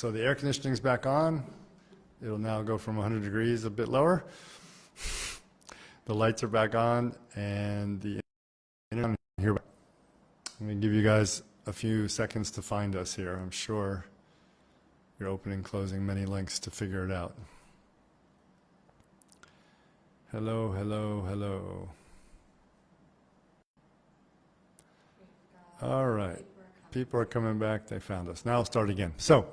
So the air conditioning is back on. It'll now go from 100 degrees a bit lower. The lights are back on, and the internet here. I'm going to give you guys a few seconds to find us here. I'm sure you're opening, closing many links to figure it out. Hello, hello, hello. All right. People are coming back. They found us. Now I'll start again. So,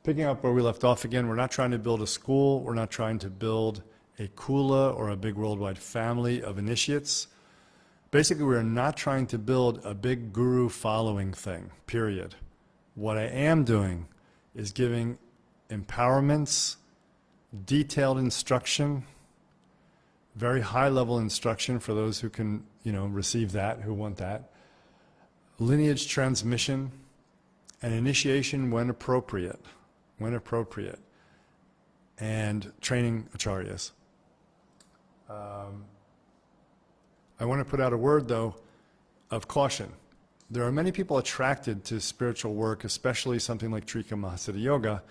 picking up where we left off again, we're not trying to build a school. We're not trying to build a kula or a big worldwide family of initiates. Basically, we're not trying to build a big guru following thing, period. What I am doing is giving empowerments, detailed instruction, very high-level instruction for those who can, receive that, who want that, lineage transmission, and initiation when appropriate, and training acharyas. I want to put out a word, though, of caution. There are many people attracted to spiritual work, especially something like Trika Mahasiddha Yoga,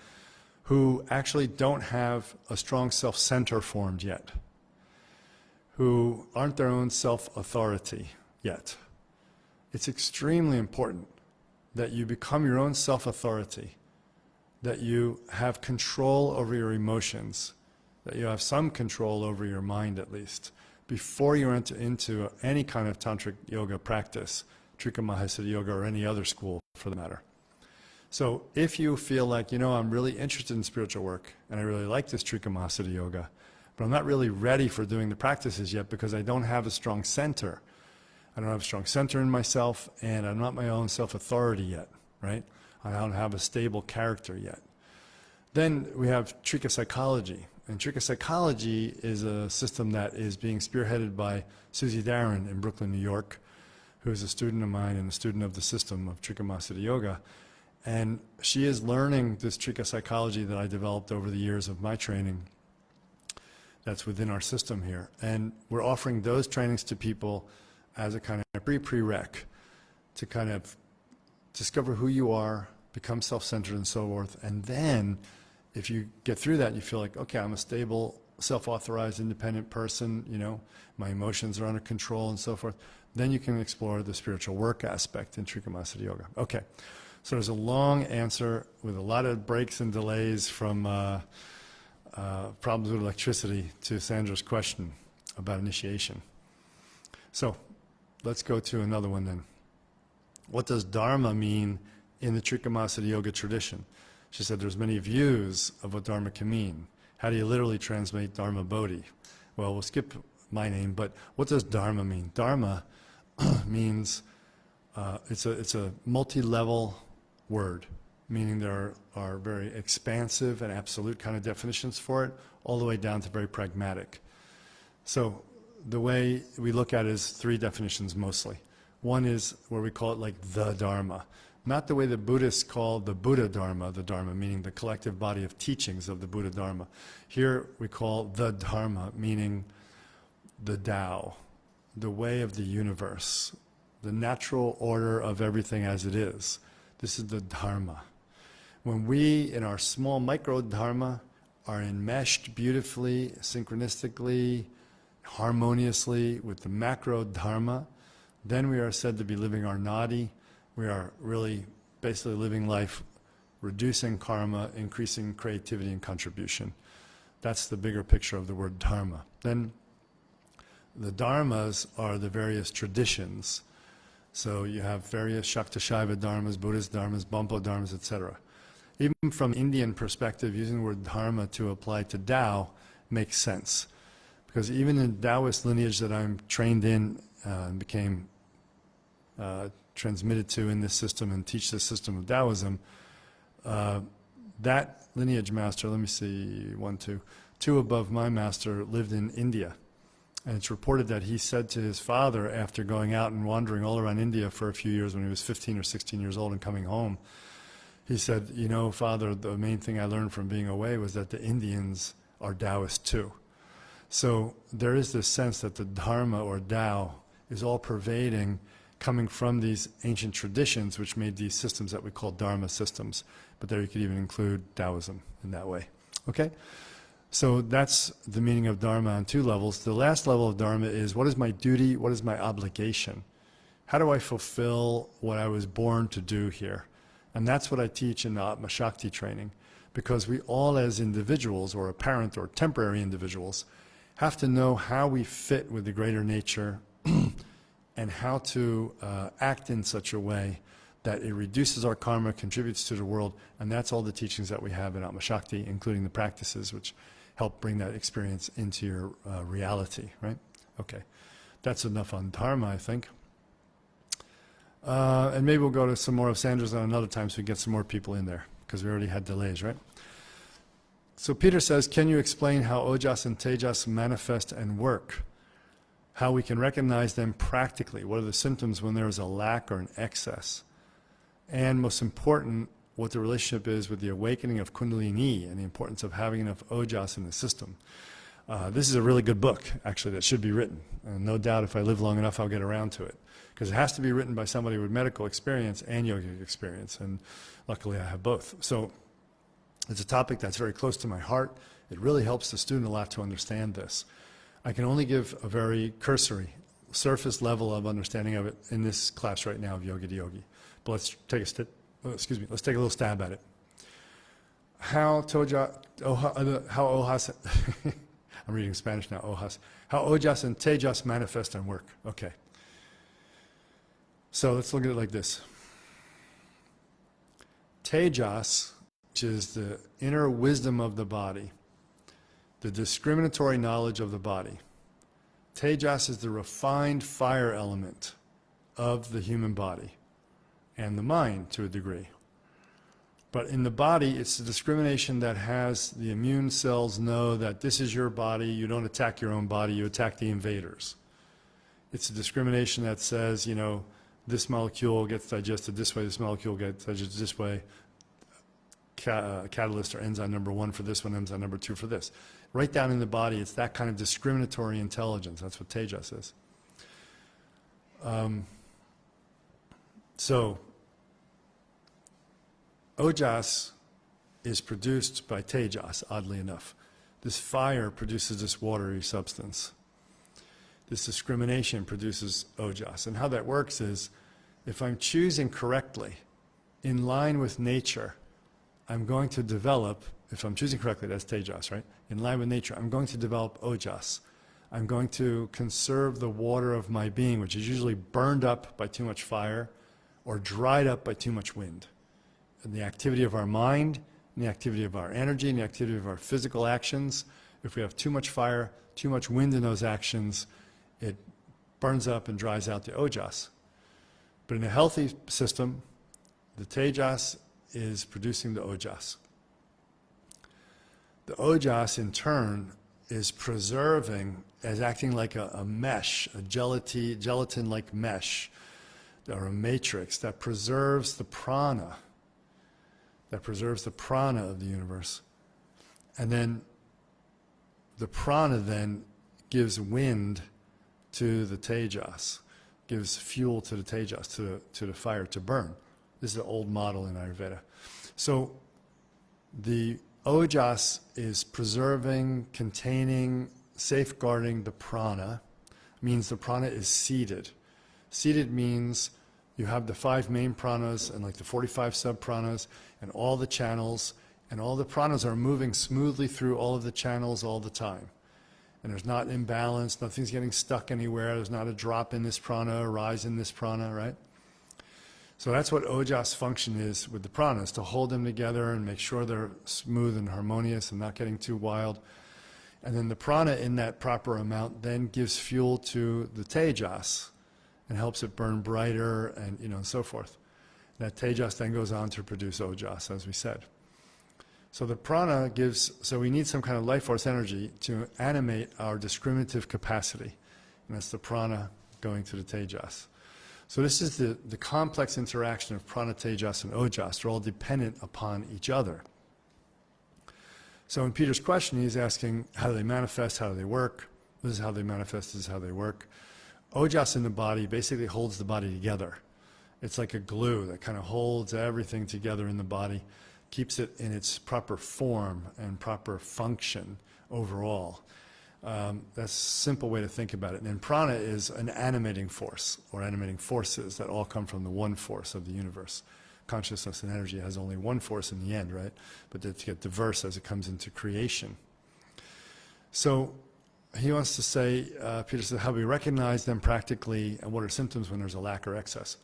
who actually don't have a strong self-center formed yet, who aren't their own self-authority yet. It's extremely important that you become your own self-authority, that you have control over your emotions, that you have some control over your mind at least, before you enter into any kind of tantric yoga practice, Trika Mahasiddha Yoga or any other school for the matter. So if you feel like, I'm really interested in spiritual work and I really like this Trika Mahasiddha Yoga, but I'm not really ready for doing the practices yet because I don't have a strong center. I don't have a strong center in myself and I'm not my own self-authority yet, right? I don't have a stable character yet. Then we have Trika Psychology. And Trika Psychology is a system that is being spearheaded by Susie Darren in Brooklyn, New York, who is a student of mine and a student of the system of Trika Mahasiddha Yoga. And she is learning this Trika Psychology that I developed over the years of my training that's within our system here. And we're offering those trainings to people as a kind of prereq to kind of discover who you are, become self-centered and so forth, and then if you get through that, you feel like, okay, I'm a stable, self-authorized, independent person, my emotions are under control and so forth, then you can explore the spiritual work aspect in Trika Mahasiddha Yoga. Okay, so there's a long answer with a lot of breaks and delays from problems with electricity to Sandra's question about initiation. So let's go to another one then. What does Dharma mean in the Trika Mahasiddha Yoga tradition? She said there's many views of what Dharma can mean. How do you literally translate Dharma Bodhi? Well, we'll skip my name, but what does Dharma mean? Dharma means, it's a multi-level word, meaning there are very expansive and absolute kind of definitions for it, all the way down to very pragmatic. So the way we look at it is three definitions mostly. One is where we call it like the Dharma. Not the way the Buddhists call the Buddha Dharma, the Dharma, meaning the collective body of teachings of the Buddha Dharma. Here we call the Dharma, meaning the Tao, the way of the universe, the natural order of everything as it is. This is the Dharma. When we, in our small micro Dharma, are enmeshed beautifully, synchronistically, harmoniously with the macro Dharma, then we are said to be living our nadi. We are really basically living life, reducing karma, increasing creativity and contribution. That's the bigger picture of the word dharma. Then the dharmas are the various traditions. So you have various Shaktashaiva dharmas, Buddhist dharmas, Bampo dharmas, etc. Even from Indian perspective, using the word dharma to apply to Tao makes sense. Because even in Taoist lineage that I'm trained in and became transmitted to in this system and teach this system of Taoism, that lineage master, let me see, two above my master lived in India. And it's reported that he said to his father after going out and wandering all around India for a few years when he was 15 or 16 years old and coming home, he said, Father, the main thing I learned from being away was that the Indians are Taoist too. So there is this sense that the Dharma or Tao is all pervading coming from these ancient traditions which made these systems that we call Dharma systems. But there you could even include Taoism in that way. Okay? So that's the meaning of Dharma on two levels. The last level of Dharma is, what is my duty? What is my obligation? How do I fulfill what I was born to do here? And that's what I teach in the Atma Shakti training. Because we all as individuals, or apparent or temporary individuals, have to know how we fit with the greater nature and how to act in such a way that it reduces our karma, contributes to the world, and that's all the teachings that we have in Atma Shakti, including the practices which help bring that experience into your reality, right? Okay, that's enough on Dharma, I think. And maybe we'll go to some more of Sandra's on another time so we get some more people in there, because we already had delays, right? So Peter says, can you explain how Ojas and Tejas manifest and work? How we can recognize them practically? What are the symptoms when there is a lack or an excess? And most important, what the relationship is with the awakening of Kundalini and the importance of having enough Ojas in the system. This is a really good book, actually, that should be written. And no doubt if I live long enough, I'll get around to it. Because it has to be written by somebody with medical experience and yogic experience. And luckily I have both. So it's a topic that's very close to my heart. It really helps the student a lot to understand this. I can only give a very cursory, surface level of understanding of it in this class right now of Yogi to Yogi. But let's take let's take a little stab at it. How Ojas, I'm reading Spanish now, Ojas. How Ojas and Tejas manifest and work. Okay. So let's look at it like this. Tejas, which is the inner wisdom of the body, the discriminatory knowledge of the body. Tejas is the refined fire element of the human body and the mind to a degree. But in the body, it's the discrimination that has the immune cells know that this is your body, you don't attack your own body, you attack the invaders. It's a discrimination that says, you know, this molecule gets digested this way, this molecule gets digested this way, catalyst or enzyme number 1 for this one, enzyme number 2 for this. Right down in the body, it's that kind of discriminatory intelligence. That's what Tejas is. So, Ojas is produced by Tejas, oddly enough. This fire produces this watery substance. This discrimination produces Ojas. And how that works is, if I'm choosing correctly, in line with nature, I'm going to develop, if I'm choosing correctly, that's Tejas, right? In line with nature, I'm going to develop Ojas. I'm going to conserve the water of my being, which is usually burned up by too much fire or dried up by too much wind. And the activity of our mind, and the activity of our energy, and the activity of our physical actions, if we have too much fire, too much wind in those actions, it burns up and dries out the Ojas. But in a healthy system, the Tejas is producing the Ojas. The Ojas, in turn, is preserving, as acting like a mesh, a gelatin-like mesh, or a matrix that preserves the prana, of the universe. And then the prana then gives wind to the Tejas, gives fuel to the Tejas, to the fire to burn. This is an old model in Ayurveda. So the Ojas is preserving, containing, safeguarding the prana, means the prana is seated. Seated means you have the 5 main pranas and like the 45 sub-pranas and all the channels, and all the pranas are moving smoothly through all of the channels all the time. And there's not imbalance, nothing's getting stuck anywhere, there's not a drop in this prana, a rise in this prana, right? So that's what Ojas' function is with the pranas, to hold them together and make sure they're smooth and harmonious and not getting too wild. And then the prana in that proper amount then gives fuel to the Tejas and helps it burn brighter and, you know, and so forth. That Tejas then goes on to produce Ojas, as we said. So the prana gives, so we need some kind of life force energy to animate our discriminative capacity. And that's the prana going to the Tejas. So this is the complex interaction of prana, Tejas, and Ojas. They're all dependent upon each other. So in Peter's question, he's asking, how do they manifest? How do they work? This is how they manifest, this is how they work. Ojas in the body basically holds the body together. It's like a glue that kind of holds everything together in the body, keeps it in its proper form and proper function overall. That's a simple way to think about it. And then prana is an animating force, or animating forces that all come from the one force of the universe. Consciousness and energy has only one force in the end, right? But they get diverse as it comes into creation. So he wants to say, Peter says, how we recognize them practically and what are symptoms when there's a lack or excess.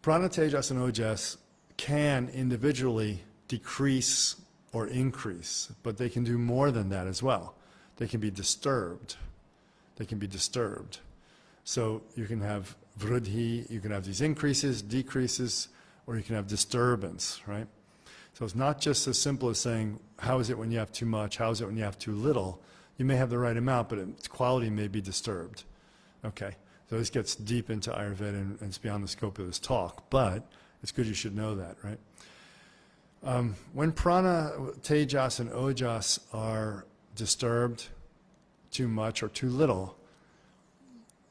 Prana, tejas, and ojas can individually decrease or increase, but they can do more than that as well. They can be disturbed. They can be disturbed. So you can have vruddhi, you can have these increases, decreases, or you can have disturbance, right? So it's not just as simple as saying, how is it when you have too much? How is it when you have too little? You may have the right amount, but its quality may be disturbed. Okay, so this gets deep into Ayurveda and it's beyond the scope of this talk, but it's good you should know that, right? When prana, tejas, and ojas are disturbed too much or too little,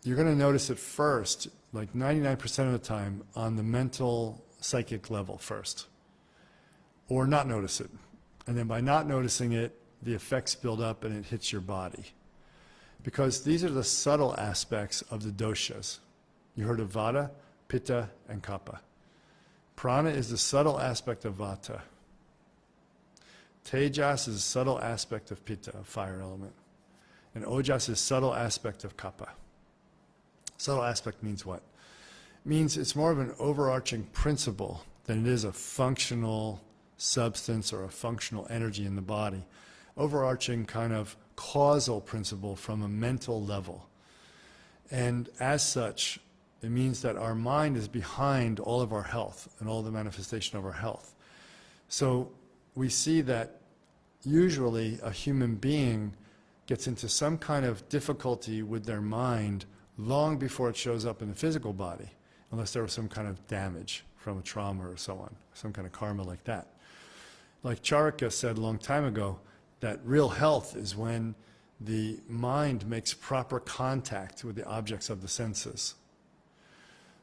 you're going to notice it first, like 99% of the time, on the mental, psychic level first, or not notice it. And then by not noticing it, the effects build up and it hits your body. Because these are the subtle aspects of the doshas. You heard of Vata, Pitta, and Kapha. Prana is the subtle aspect of Vata. Tejas is a subtle aspect of Pitta, a fire element. And Ojas is subtle aspect of Kapha. Subtle aspect means what? It means it's more of an overarching principle than it is a functional substance or a functional energy in the body. Overarching kind of causal principle from a mental level. And as such, it means that our mind is behind all of our health and all the manifestation of our health. So we see that usually a human being gets into some kind of difficulty with their mind long before it shows up in the physical body, unless there was some kind of damage from a trauma or so on, some kind of karma like that. Like Charaka said a long time ago, that real health is when the mind makes proper contact with the objects of the senses.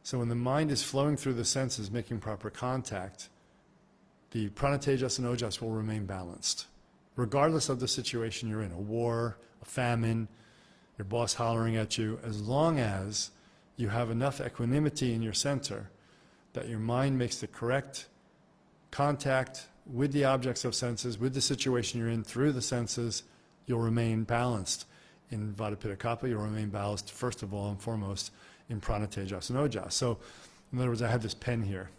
So when the mind is flowing through the senses, making proper contact, the prana, tejas, and ojas will remain balanced, regardless of the situation you're in, a war, a famine, your boss hollering at you, as long as you have enough equanimity in your center that your mind makes the correct contact with the objects of senses, with the situation you're in through the senses, you'll remain balanced. In Vata, Pitta, Kapha, you'll remain balanced first of all and foremost in prana, tejas, and ojas. So, in other words, I have this pen here.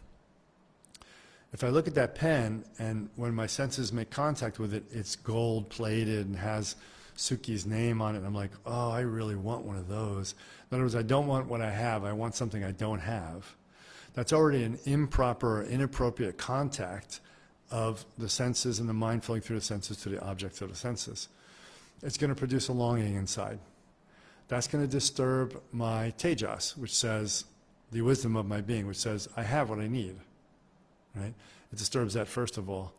If I look at that pen and when my senses make contact with it, it's gold-plated and has Suki's name on it, and I'm like, oh, I really want one of those. In other words, I don't want what I have, I want something I don't have. That's already an improper or inappropriate contact of the senses and the mind flowing through the senses to the objects of the senses. It's going to produce a longing inside. That's going to disturb my tejas, which says, the wisdom of my being, which says, I have what I need. Right? It disturbs that first of all.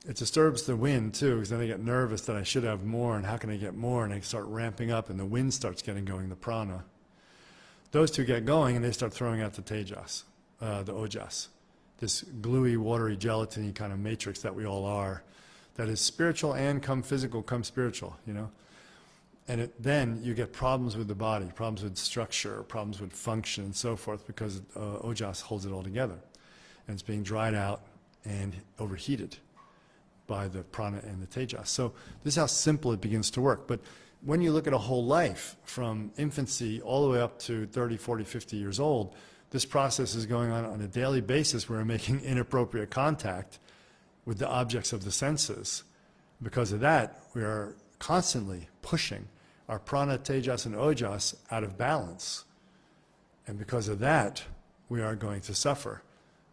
It disturbs the wind too, because then I get nervous that I should have more, and how can I get more? And I start ramping up, and the wind starts getting going, the prana. Those two get going, and they start throwing out the tejas, the ojas. This gluey, watery, gelatiny kind of matrix that we all are, that is spiritual and come physical, come spiritual, you know. And then you get problems with the body, problems with structure, problems with function and so forth, because ojas holds it all together. And it's being dried out and overheated by the prana and the tejas. So this is how simple it begins to work. But when you look at a whole life, from infancy all the way up to 30, 40, 50 years old, this process is going on a daily basis. We're making inappropriate contact with the objects of the senses. Because of that, we are constantly pushing our prana, tejas, and ojas out of balance. And because of that, we are going to suffer.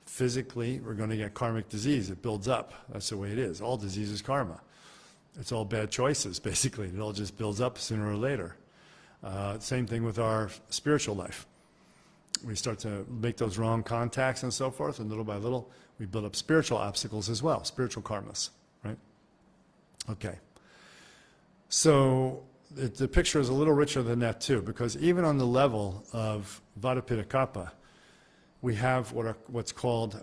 Physically, we're going to get karmic disease. It builds up. That's the way it is. All disease is karma. It's all bad choices, basically. It all just builds up sooner or later. Same thing with our spiritual life. We start to make those wrong contacts and so forth, and little by little, we build up spiritual obstacles as well, spiritual karmas, right? Okay. So the picture is a little richer than that too, because even on the level of Vata Pitta Kapha, we have what's called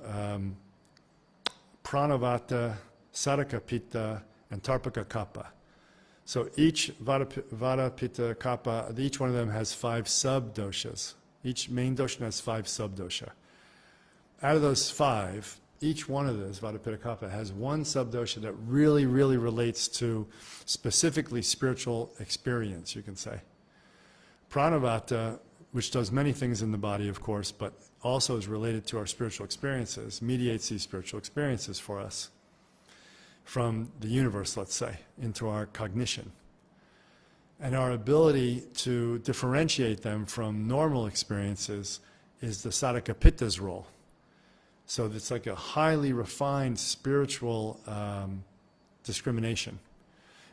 Pranavata, Sadaka Pitta, and Tarpaka Kapha. So each Vata Pitta Kapha, each one of them has 5 sub-doshas. Each main dosha has 5 sub-dosha. Out of those 5, each one of those, Vata Pitta Kapha, has one sub-dosha that really, really relates to specifically spiritual experience, you can say. Pranavata, which does many things in the body, of course, but also is related to our spiritual experiences, mediates these spiritual experiences for us from the universe, let's say, into our cognition. And our ability to differentiate them from normal experiences is the Sadaka Pitta's role. So it's like a highly refined spiritual discrimination,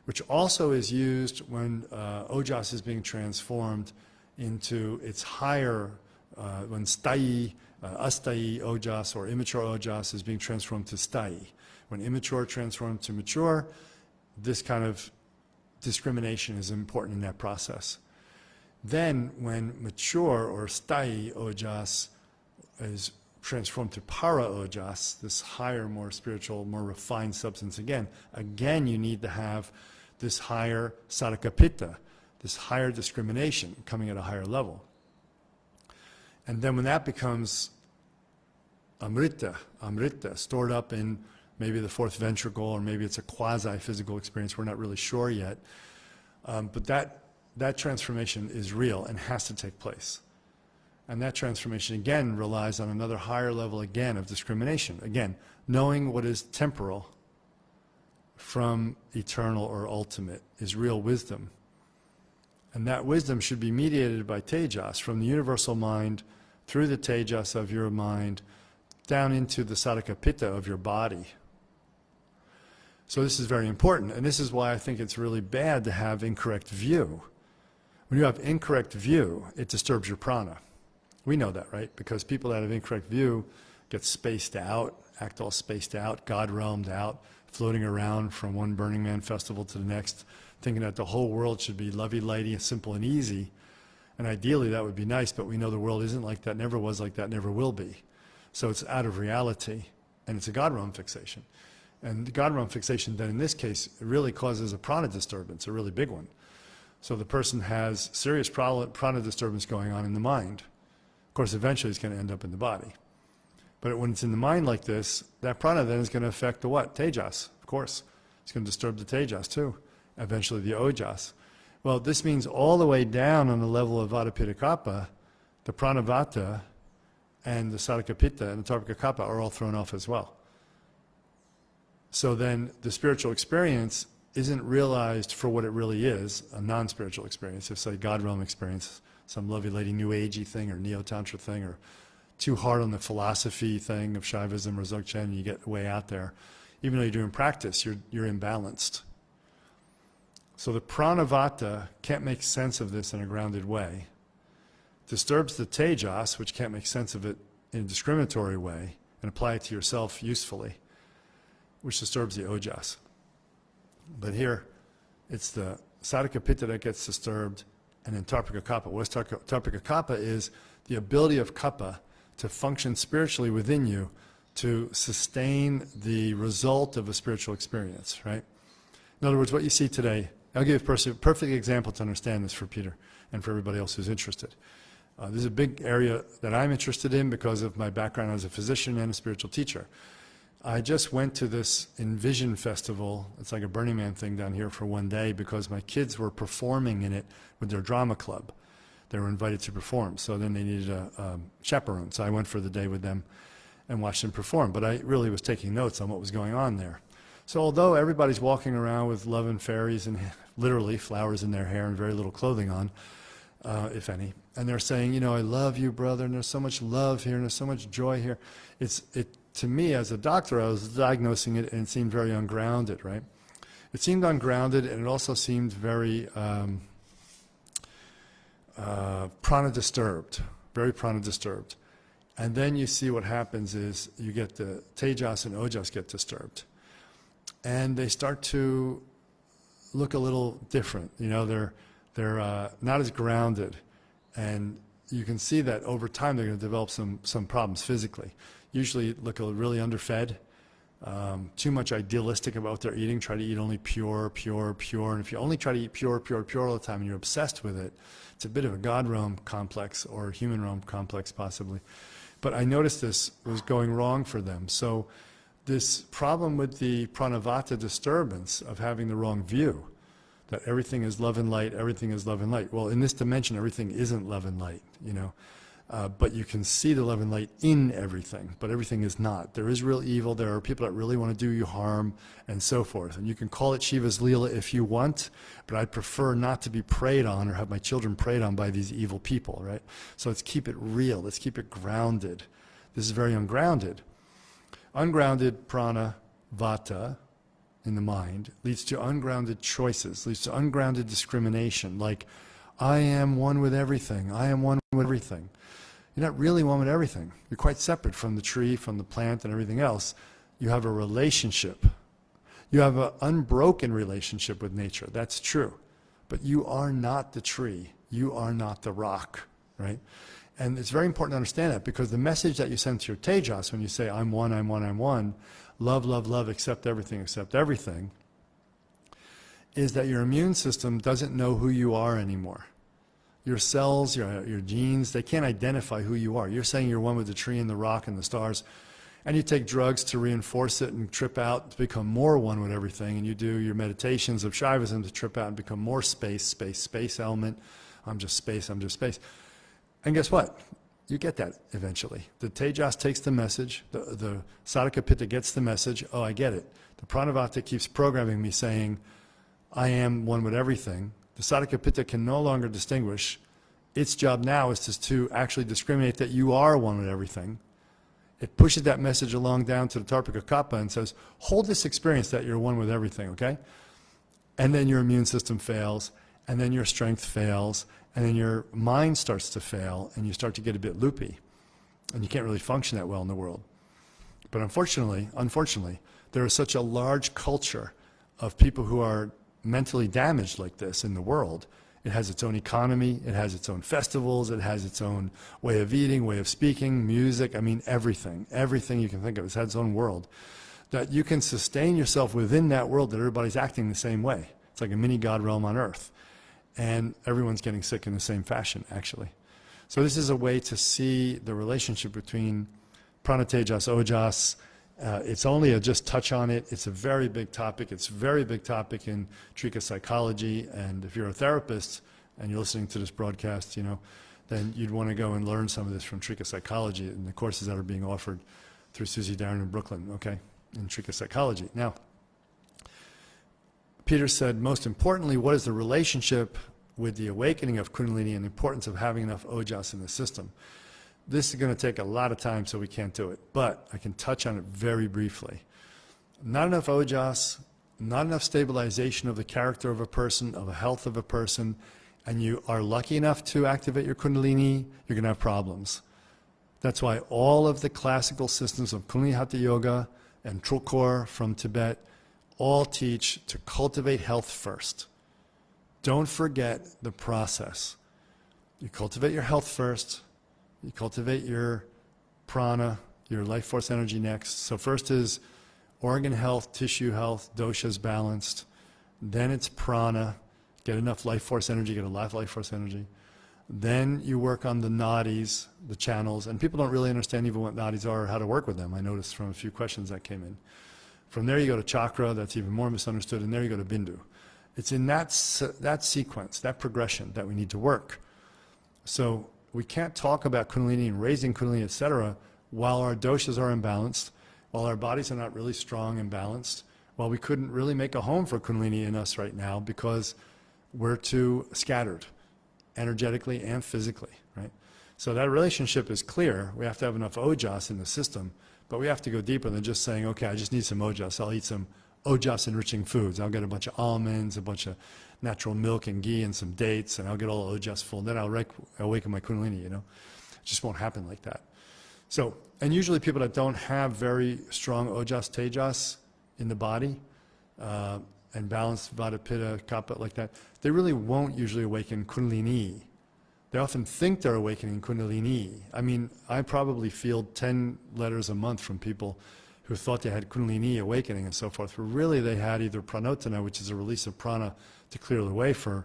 which also is used when ojas is being transformed into its higher, when sthayi, asthayi ojas or immature ojas is being transformed to sthayi. When immature transformed to mature, this kind of discrimination is important in that process. Then when mature or sthayi ojas is transformed to para ojas, this higher, more spiritual, more refined substance again you need to have this higher sadaka pitta, this higher discrimination coming at a higher level. And then when that becomes amrita, stored up in maybe the 4th ventricle, or maybe it's a quasi-physical experience, we're not really sure yet, but that transformation is real and has to take place. And that transformation, again, relies on another higher level, again, of discrimination. Again, knowing what is temporal from eternal or ultimate is real wisdom. And that wisdom should be mediated by tejas, from the universal mind, through the tejas of your mind, down into the sadaka pitta of your body. So this is very important, and this is why I think it's really bad to have incorrect view. When you have incorrect view, it disturbs your prana. We know that, right? Because people that have incorrect view get spaced out, act all spaced out, God-realmed out, floating around from one Burning Man festival to the next, thinking that the whole world should be lovey-lighty and simple and easy. And ideally that would be nice, but we know the world isn't like that, never was like that, never will be. So it's out of reality, and it's a God-realm fixation. And the God-realm fixation then in this case really causes a prana disturbance, a really big one. So the person has serious prana disturbance going on in the mind. Of course, eventually it's going to end up in the body. But when it's in the mind like this, that prana then is going to affect the what? Tejas, of course. It's going to disturb the tejas too, eventually the ojas. Well, this means all the way down on the level of Vata Pitta Kapha, the Pranavata and the Sadaka Pitta and the Tarpaka Kapha are all thrown off as well. So then the spiritual experience isn't realized for what it really is, a non-spiritual experience, if say God realm experience, some lovely lady new agey thing or neo-tantra thing, or too hard on the philosophy thing of Shaivism or Dzogchen, and you get way out there. Even though you're doing practice, you're imbalanced. So the pranavata can't make sense of this in a grounded way. Disturbs the tejas, which can't make sense of it in a discriminatory way and apply it to yourself usefully, which disturbs the ojas. But here, it's the sadaka pitta that gets disturbed, and then tarpaka kapha. What's tarpaka kapha is the ability of kapha to function spiritually within you to sustain the result of a spiritual experience, right? In other words, what you see today, I'll give you a perfect example to understand this for Peter and for everybody else who's interested. This is a big area that I'm interested in because of my background as a physician and a spiritual teacher. I just went to this Envision Festival. It's like a Burning Man thing down here for one day because my kids were performing in it with their drama club. They were invited to perform, so then they needed a chaperone. So I went for the day with them and watched them perform. But I really was taking notes on what was going on there. So although everybody's walking around with love and fairies and literally flowers in their hair and very little clothing on, if any, and they're saying, you know, I love you, brother, and there's so much love here and there's so much joy here. To me, as a doctor, I was diagnosing it, and it seemed very ungrounded, right? It seemed ungrounded, and it also seemed very prana disturbed, very prana disturbed. And then you see what happens is you get the tejas and ojas get disturbed. And they start to look a little different. You know, They're not as grounded. And you can see that over time they're going to develop some problems physically. Usually look really underfed, too much idealistic about what they're eating, try to eat only pure, pure, pure. And if you only try to eat pure, pure, pure all the time and you're obsessed with it, it's a bit of a God realm complex or human realm complex possibly. But I noticed this was going wrong for them. So this problem with the pranavata disturbance of having the wrong view, that everything is love and light, everything is love and light. Well, in this dimension, everything isn't love and light, you know. But you can see the love and light in everything, but everything is not. There is real evil. There are people that really want to do you harm and so forth. And you can call it Shiva's Leela if you want, but I'd prefer not to be preyed on or have my children preyed on by these evil people, right? So let's keep it real. Let's keep it grounded. This is very ungrounded. Ungrounded prana, vata, in the mind leads to ungrounded choices, leads to ungrounded discrimination, like, I am one with everything, I am one with everything. You're not really one with everything. You're quite separate from the tree, from the plant, and everything else. You have a relationship. You have an unbroken relationship with nature. That's true. But you are not the tree. You are not the rock, right? And it's very important to understand that, because the message that you send to your tejas when you say, I'm one, I'm one, I'm one, love, love, love, accept everything, is that your immune system doesn't know who you are anymore. Your cells, your genes, they can't identify who you are. You're saying you're one with the tree and the rock and the stars, and you take drugs to reinforce it and trip out to become more one with everything, and you do your meditations of Shaivism to trip out and become more space, space, space element. I'm just space, I'm just space. And guess what? You get that eventually. The Tejas takes the message, the Sadhaka Pitta gets the message, oh, I get it. The Pranavata keeps programming me saying, I am one with everything. The Sadhaka Pitta can no longer distinguish. Its job now is to actually discriminate that you are one with everything. It pushes that message along down to the Tarpika Kappa and says, hold this experience that you're one with everything, okay? And then your immune system fails, and then your strength fails, and then your mind starts to fail, and you start to get a bit loopy, and you can't really function that well in the world. But unfortunately, there is such a large culture of people who are mentally damaged like this in the world. It has its own economy, it has its own festivals, it has its own way of eating, way of speaking, music, I mean everything you can think of. It's had its own world. That you can sustain yourself within that world, that everybody's acting the same way. It's like a mini God realm on earth. And everyone's getting sick in the same fashion, actually. So this is a way to see the relationship between prana, tejas, ojas. It's only a just touch on it. It's a very big topic. It's a very big topic in Trika psychology. And if you're a therapist and you're listening to this broadcast, you know, then you'd want to go and learn some of this from Trika psychology and the courses that are being offered through Susie Darren in Brooklyn, okay, in Trika psychology. Now, Peter said, most importantly, what is the relationship with the awakening of Kundalini and the importance of having enough ojas in the system? This is going to take a lot of time, so we can't do it. But I can touch on it very briefly. Not enough ojas, not enough stabilization of the character of a person, of the health of a person, and you are lucky enough to activate your Kundalini, you're going to have problems. That's why all of the classical systems of Kundalini Hatha Yoga and Trulkor from Tibet all teach to cultivate health first. Don't forget the process. You cultivate your health first. You cultivate your prana, your life force energy next. So first is organ health, tissue health, doshas balanced. Then it's prana, get enough life force energy, get a lot of life force energy. Then you work on the nadis, the channels, and people don't really understand even what nadis are or how to work with them. I noticed from a few questions that came in. From there you go to chakra, that's even more misunderstood, and there you go to bindu. It's in that sequence, that progression that we need to work. So we can't talk about Kundalini and raising Kundalini, etc., while our doshas are imbalanced, while our bodies are not really strong and balanced, while we couldn't really make a home for Kundalini in us right now because we're too scattered, energetically and physically, right? So that relationship is clear. We have to have enough ojas in the system, but we have to go deeper than just saying, okay, I just need some ojas. I'll eat some ojas-enriching foods. I'll get a bunch of almonds, a bunch of natural milk and ghee and some dates, and I'll get all ojas full. And then I'll awaken my Kundalini, you know. It just won't happen like that. So, and usually people that don't have very strong ojas, tejas in the body, and balanced Vata, Pitta, Kapha, like that, they really won't usually awaken Kundalini. They often think they're awakening Kundalini. I mean, I probably field 10 letters a month from people who thought they had Kundalini awakening and so forth, but really they had either pranotana, which is a release of prana to clear the way for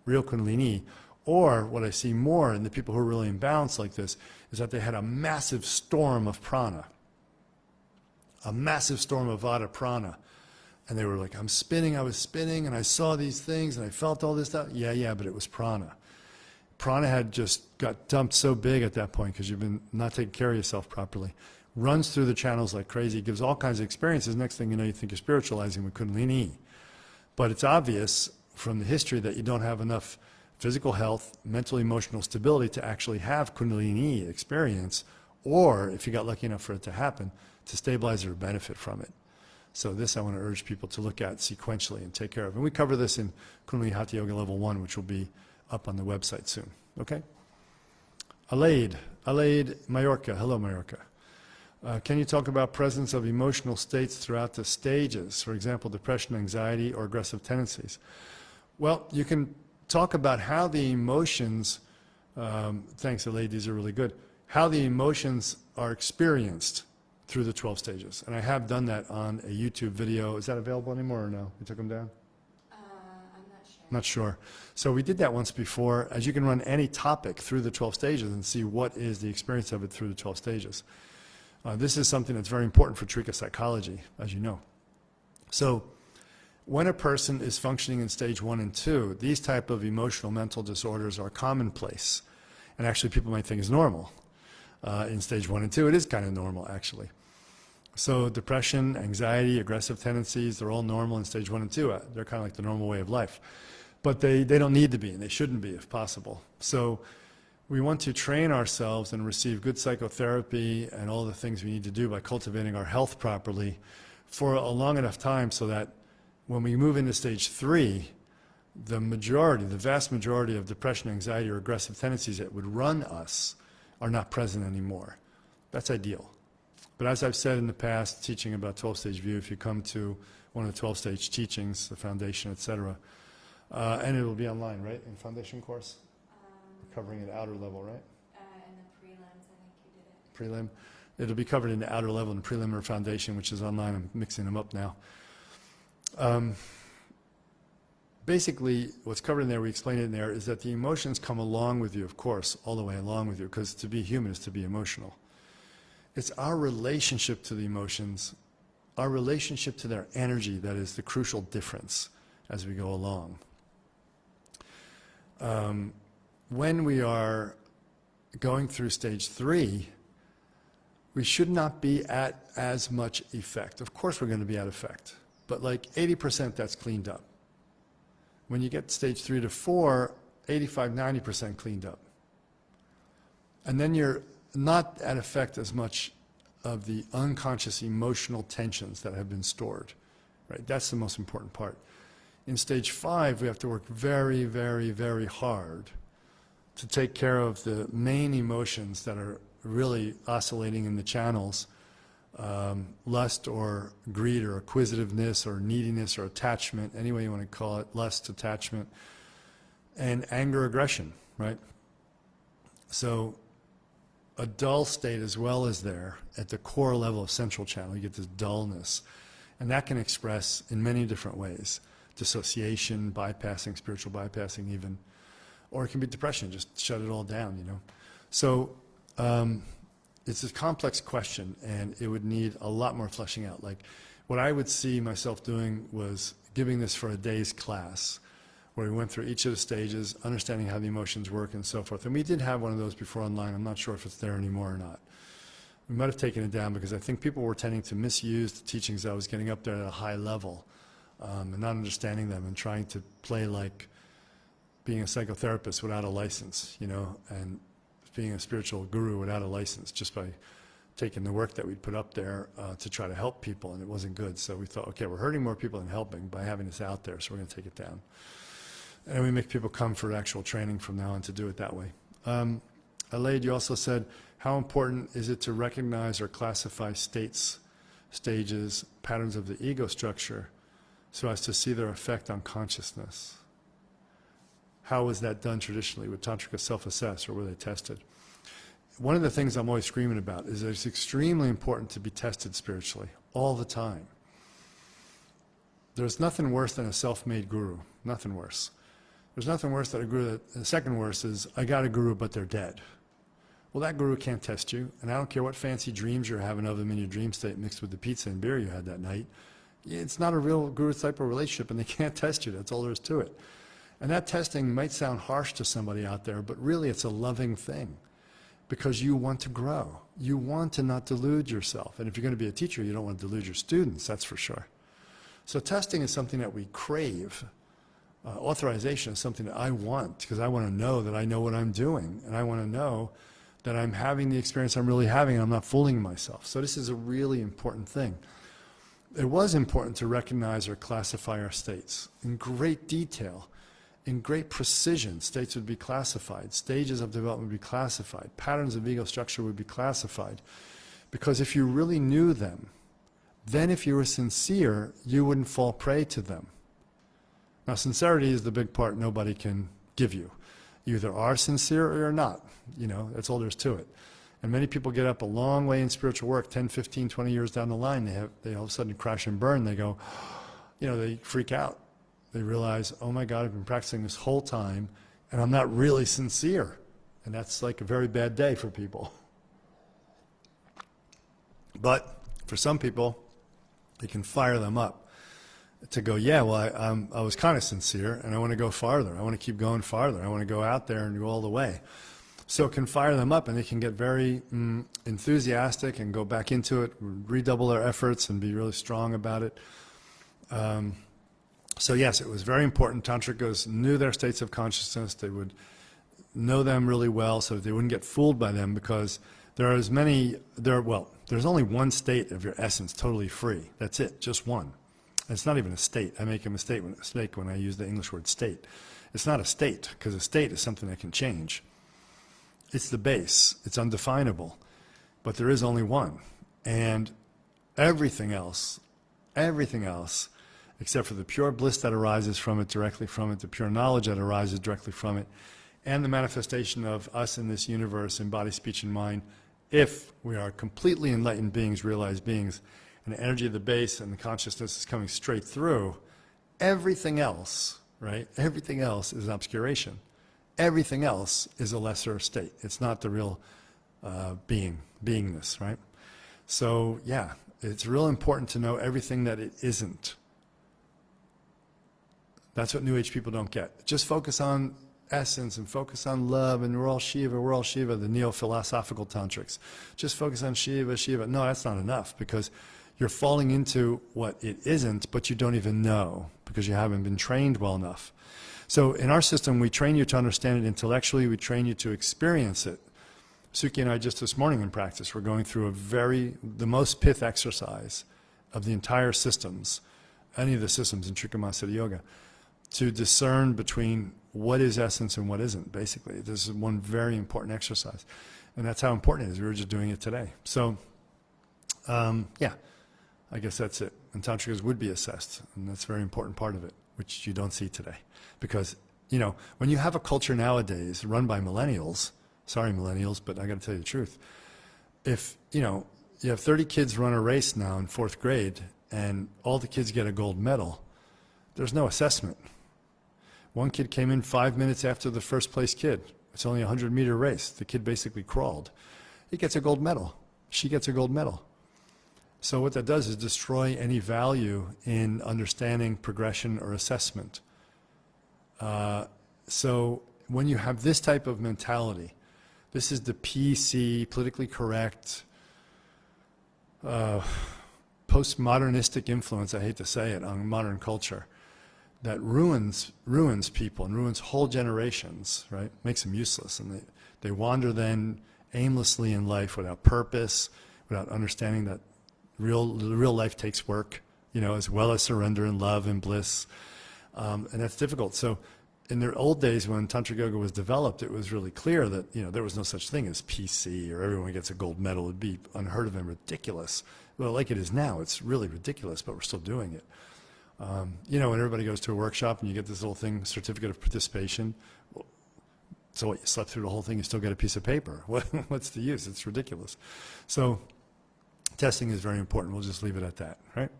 real Kundalini, or what I see more in the people who are really imbalanced like this is that they had a massive storm of prana, a massive storm of Vata prana. And they were like, I was spinning, and I saw these things, and I felt all this stuff. Yeah, but it was prana. Prana had just got dumped so big at that point because you've been not taking care of yourself properly. Runs through the channels like crazy, gives all kinds of experiences. Next thing you know, you think you're spiritualizing with Kundalini. But it's obvious from the history that you don't have enough physical health, mental, emotional stability to actually have Kundalini experience, or if you got lucky enough for it to happen, to stabilize or benefit from it. So this I want to urge people to look at sequentially and take care of. And we cover this in Kundalini Hatha Yoga Level 1, which will be up on the website soon. Okay? Aleid Mallorca. Hello, Mallorca. Can you talk about presence of emotional states throughout the stages? For example, depression, anxiety, or aggressive tendencies. Well, you can talk about how the emotions, thanks Aleid, these are really good, how the emotions are experienced through the 12 stages. And I have done that on a YouTube video. Is that available anymore or no? You took them down? I'm not sure. Not sure. So we did that once before, as you can run any topic through the 12 stages and see what is the experience of it through the 12 stages. This is something that's very important for Trika psychology, as you know. So when a person is functioning in stage 1 and 2, these type of emotional mental disorders are commonplace. And actually people might think is normal. In stage 1 and 2, it is kind of normal, actually. So depression, anxiety, aggressive tendencies, they're all normal in stage 1 and 2. They're kind of like the normal way of life. But they don't need to be, and they shouldn't be if possible. So we want to train ourselves and receive good psychotherapy and all the things we need to do by cultivating our health properly for a long enough time so that when we move into stage 3, the vast majority of depression, anxiety, or aggressive tendencies that would run us are not present anymore. That's ideal. But as I've said in the past, teaching about 12-stage view, if you come to one of the 12-stage teachings, the foundation, etc., and it will be online, right, in foundation course? Covering an outer level, right? In the prelims, I think you did it. Prelim. It'll be covered in the outer level and prelim or foundation, which is online. I'm mixing them up now. Basically, what's covered in there, we explain it in there, is that the emotions come along with you, of course, all the way along with you, because to be human is to be emotional. It's our relationship to the emotions, our relationship to their energy that is the crucial difference as we go along. When we are going through stage 3, we should not be at as much effect. Of course we're going to be at effect, but like 80% that's cleaned up. When you get stage 3 to 4, 85, 90% cleaned up. And then you're not at effect as much of the unconscious emotional tensions that have been stored. Right? That's the most important part. In stage 5, we have to work very, very, very hard to take care of the main emotions that are really oscillating in the channels, lust or greed or acquisitiveness or neediness or attachment, any way you want to call it, lust, attachment, and anger, aggression, right? So a dull state as well is there at the core level of central channel. You get this dullness, and that can express in many different ways. Dissociation, bypassing, spiritual bypassing even, or it can be depression, just shut it all down, you know. So it's a complex question, and it would need a lot more fleshing out. Like what I would see myself doing was giving this for a day's class, where we went through each of the stages, understanding how the emotions work and so forth. And we did have one of those before online. I'm not sure if it's there anymore or not. We might have taken it down because I think people were tending to misuse the teachings I was getting up there at a high level, and not understanding them and trying to play like being a psychotherapist without a license, you know, and being a spiritual guru without a license, just by taking the work that we'd put up there to try to help people, and it wasn't good. So we thought, okay, we're hurting more people than helping by having this out there, so we're going to take it down. And we make people come for actual training from now on to do it that way. Aleid, you also said, how important is it to recognize or classify states, stages, patterns of the ego structure so as to see their effect on consciousness. How was that done traditionally? Would Tantrika self-assess, or were they tested? One of the things I'm always screaming about is that it's extremely important to be tested spiritually, all the time. There's nothing worse than a self-made guru, nothing worse. There's nothing worse than a guru the second worst is, I got a guru, but they're dead. Well, that guru can't test you, and I don't care what fancy dreams you're having of them in your dream state mixed with the pizza and beer you had that night. It's not a real guru type of relationship, and they can't test you. That's all there is to it. And that testing might sound harsh to somebody out there, but really it's a loving thing, because you want to grow. You want to not delude yourself. And if you're going to be a teacher, you don't want to delude your students, that's for sure. So testing is something that we crave. Authorization is something that I want, because I want to know that I know what I'm doing, and I want to know that I'm having the experience I'm really having, and I'm not fooling myself. So this is a really important thing. It was important to recognize or classify our states in great detail, in great precision. States would be classified, stages of development would be classified, patterns of ego structure would be classified, because if you really knew them, then if you were sincere, you wouldn't fall prey to them. Now, sincerity is the big part nobody can give you. You either are sincere or you're not. You know, that's all there's to it. And many people get up a long way in spiritual work, 10, 15, 20 years down the line, they all of a sudden crash and burn. They go, you know, they freak out. They realize, oh my God, I've been practicing this whole time, and I'm not really sincere. And that's like a very bad day for people. But for some people, it can fire them up to go, yeah, well, I was kind of sincere, and I want to go farther. I want to keep going farther. I want to go out there and go all the way. So it can fire them up, and they can get very enthusiastic and go back into it, redouble their efforts, and be really strong about it. So yes, it was very important. Tantrikas knew their states of consciousness. They would know them really well so that they wouldn't get fooled by them, because there are there's only one state of your essence totally free. That's it, just one. It's not even a state. I make a mistake when I use the English word state. It's not a state, because a state is something that can change. It's the base. It's undefinable. But there is only one. And everything else, except for the pure bliss that arises from it, directly from it, the pure knowledge that arises directly from it, and the manifestation of us in this universe in body, speech, and mind, if we are completely enlightened beings, realized beings, and the energy of the base and the consciousness is coming straight through, everything else, right? Everything else is an obscuration. Everything else is a lesser state. It's not the real beingness, right? So yeah, it's real important to know everything that it isn't. That's what New Age people don't get. Just focus on essence and focus on love, and we're all Shiva, the neo-philosophical tantrics. Just focus on Shiva, Shiva. No, that's not enough, because you're falling into what it isn't, but you don't even know, because you haven't been trained well enough. So in our system, we train you to understand it intellectually, we train you to experience it. Suki and I just this morning in practice, we're going through the most pith exercise of the entire systems, any of the systems in Trikamasa Yoga, to discern between what is essence and what isn't, basically. This is one very important exercise. And that's how important it is. We were just doing it today. So, yeah, I guess that's it. And tantrikas would be assessed, and that's a very important part of it, which you don't see today. Because, you know, when you have a culture nowadays run by millennials, sorry millennials, but I got to tell you the truth, if, you know, you have 30 kids run a race now in 4th grade, and all the kids get a gold medal, there's no assessment. One kid came in 5 minutes after the first place kid. It's only a 100-meter race. The kid basically crawled. He gets a gold medal. She gets a gold medal. So what that does is destroy any value in understanding progression or assessment. So when you have this type of mentality, this is the PC, politically correct, postmodernistic influence, I hate to say it, on modern culture, that ruins people and ruins whole generations, right? Makes them useless, and they wander then aimlessly in life without purpose, without understanding that the real life takes work, you know, as well as surrender and love and bliss, and that's difficult. So in the old days when Tantra Yoga was developed, it was really clear that, you know, there was no such thing as PC or everyone gets a gold medal. It'd be unheard of and ridiculous. Well, like it is now, it's really ridiculous, but we're still doing it. You know, when everybody goes to a workshop and you get this little thing, certificate of participation, well, so what, you slept through the whole thing, you still get a piece of paper. What's the use? It's ridiculous. So testing is very important. We'll just leave it at that, right?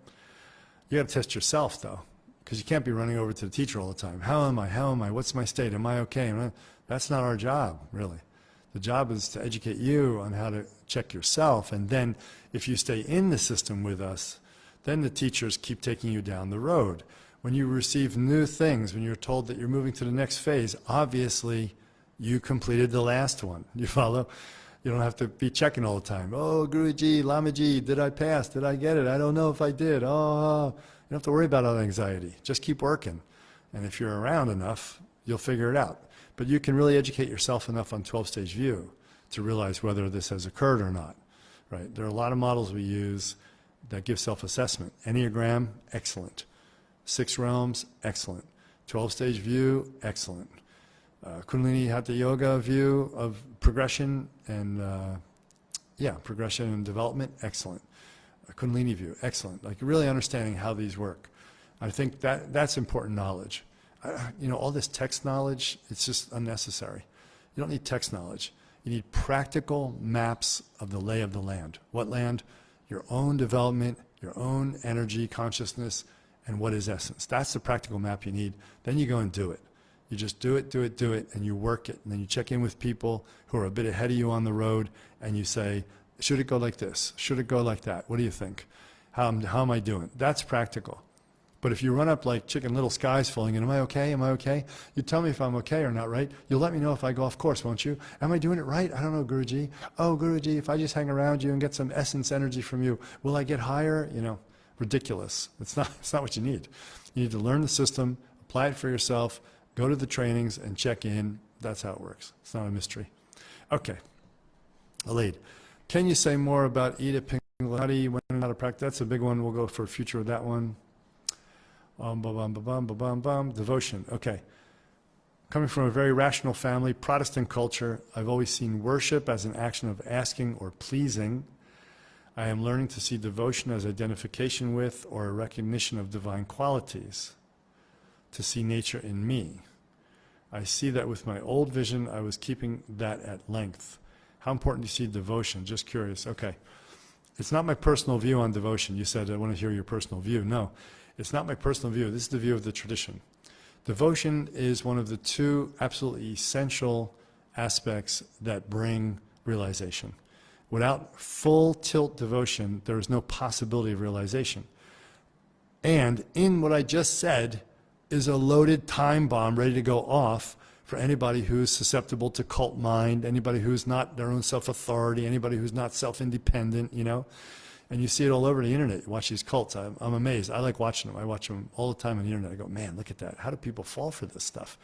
You got to test yourself, though, because you can't be running over to the teacher all the time. How am I? How am I? What's my state? Am I okay? That's not our job, really. The job is to educate you on how to check yourself, and then if you stay in the system with us, then the teachers keep taking you down the road. When you receive new things, when you're told that you're moving to the next phase, obviously you completed the last one. You follow? You don't have to be checking all the time. Oh, Guruji, Lamaji, did I pass? Did I get it? I don't know if I did. Oh, you don't have to worry about all that anxiety. Just keep working. And if you're around enough, you'll figure it out. But you can really educate yourself enough on 12-stage view to realize whether this has occurred or not. Right? There are a lot of models we use that give self-assessment. Enneagram, excellent. 6 realms, excellent. 12-stage view, excellent. Kundalini Hatha Yoga view of progression and progression and development, excellent. Kundalini view, excellent. Like really understanding how these work. I think that's important knowledge. You know, all this text knowledge, it's just unnecessary. You don't need text knowledge. You need practical maps of the lay of the land. What land? Your own development, your own energy, consciousness, and what is essence. That's the practical map you need. Then you go and do it. You just do it, and you work it. And then you check in with people who are a bit ahead of you on the road, and you say, should it go like this? Should it go like that? What do you think? How am I doing? That's practical. But if you run up like Chicken Little skies falling in, am I okay? Am I okay? You tell me if I'm okay or not, right? You'll let me know if I go off course, won't you? Am I doing it right? I don't know, Guruji. Oh, Guruji, if I just hang around you and get some essence energy from you, will I get higher? You know, ridiculous. It's not what you need. You need to learn the system, apply it for yourself, go to the trainings and check in. That's how it works. It's not a mystery. Okay. Alid, can you say more about Ida Pinglati, when and how to practice? That's a big one. We'll go for a future with that one. Devotion. Okay. Coming from a very rational family, Protestant culture, I've always seen worship as an action of asking or pleasing. I am learning to see devotion as identification with or a recognition of divine qualities, to see nature in me. I see that with my old vision, I was keeping that at length. How important do you see devotion? Just curious. Okay. It's not my personal view on devotion. You said, I want to hear your personal view. No. It's not my personal view. This is the view of the tradition. Devotion is one of the 2 absolutely essential aspects that bring realization. Without full tilt devotion, there is no possibility of realization. And in what I just said is a loaded time bomb ready to go off for anybody who's susceptible to cult mind, anybody who's not their own self-authority, anybody who's not self-independent, you know. And you see it all over the internet. You watch these cults. I'm amazed. I like watching them. I watch them all the time on the internet. I go, man, look at that. How do people fall for this stuff?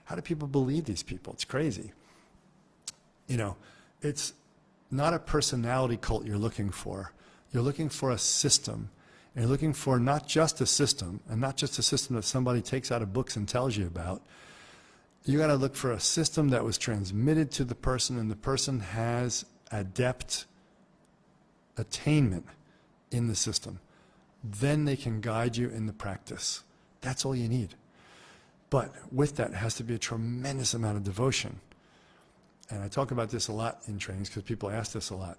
How do people believe these people? It's crazy. You know, it's not a personality cult you're looking for. You're looking for a system. And you're looking for not just a system, and not just a system that somebody takes out of books and tells you about. You got to look for a system that was transmitted to the person, and the person has adept attainment in the system. Then they can guide you in the practice. That's all you need. But with that has to be a tremendous amount of devotion. And I talk about this a lot in trainings because people ask this a lot.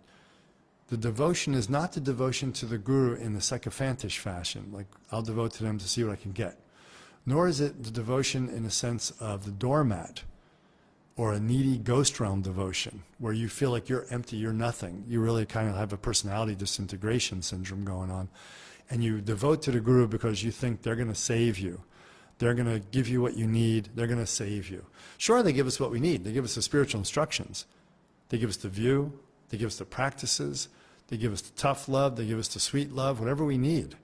The devotion is not the devotion to the guru in the sycophantish fashion, like I'll devote to them to see what I can get. Nor is it the devotion in the sense of the doormat or a needy ghost realm devotion, where you feel like you're empty, you're nothing. You really kind of have a personality disintegration syndrome going on. And you devote to the guru because you think they're going to save you. They're going to give you what you need. They're going to save you. Sure, they give us what we need. They give us the spiritual instructions. They give us the view. They give us the practices. They give us the tough love. They give us the sweet love, whatever we need.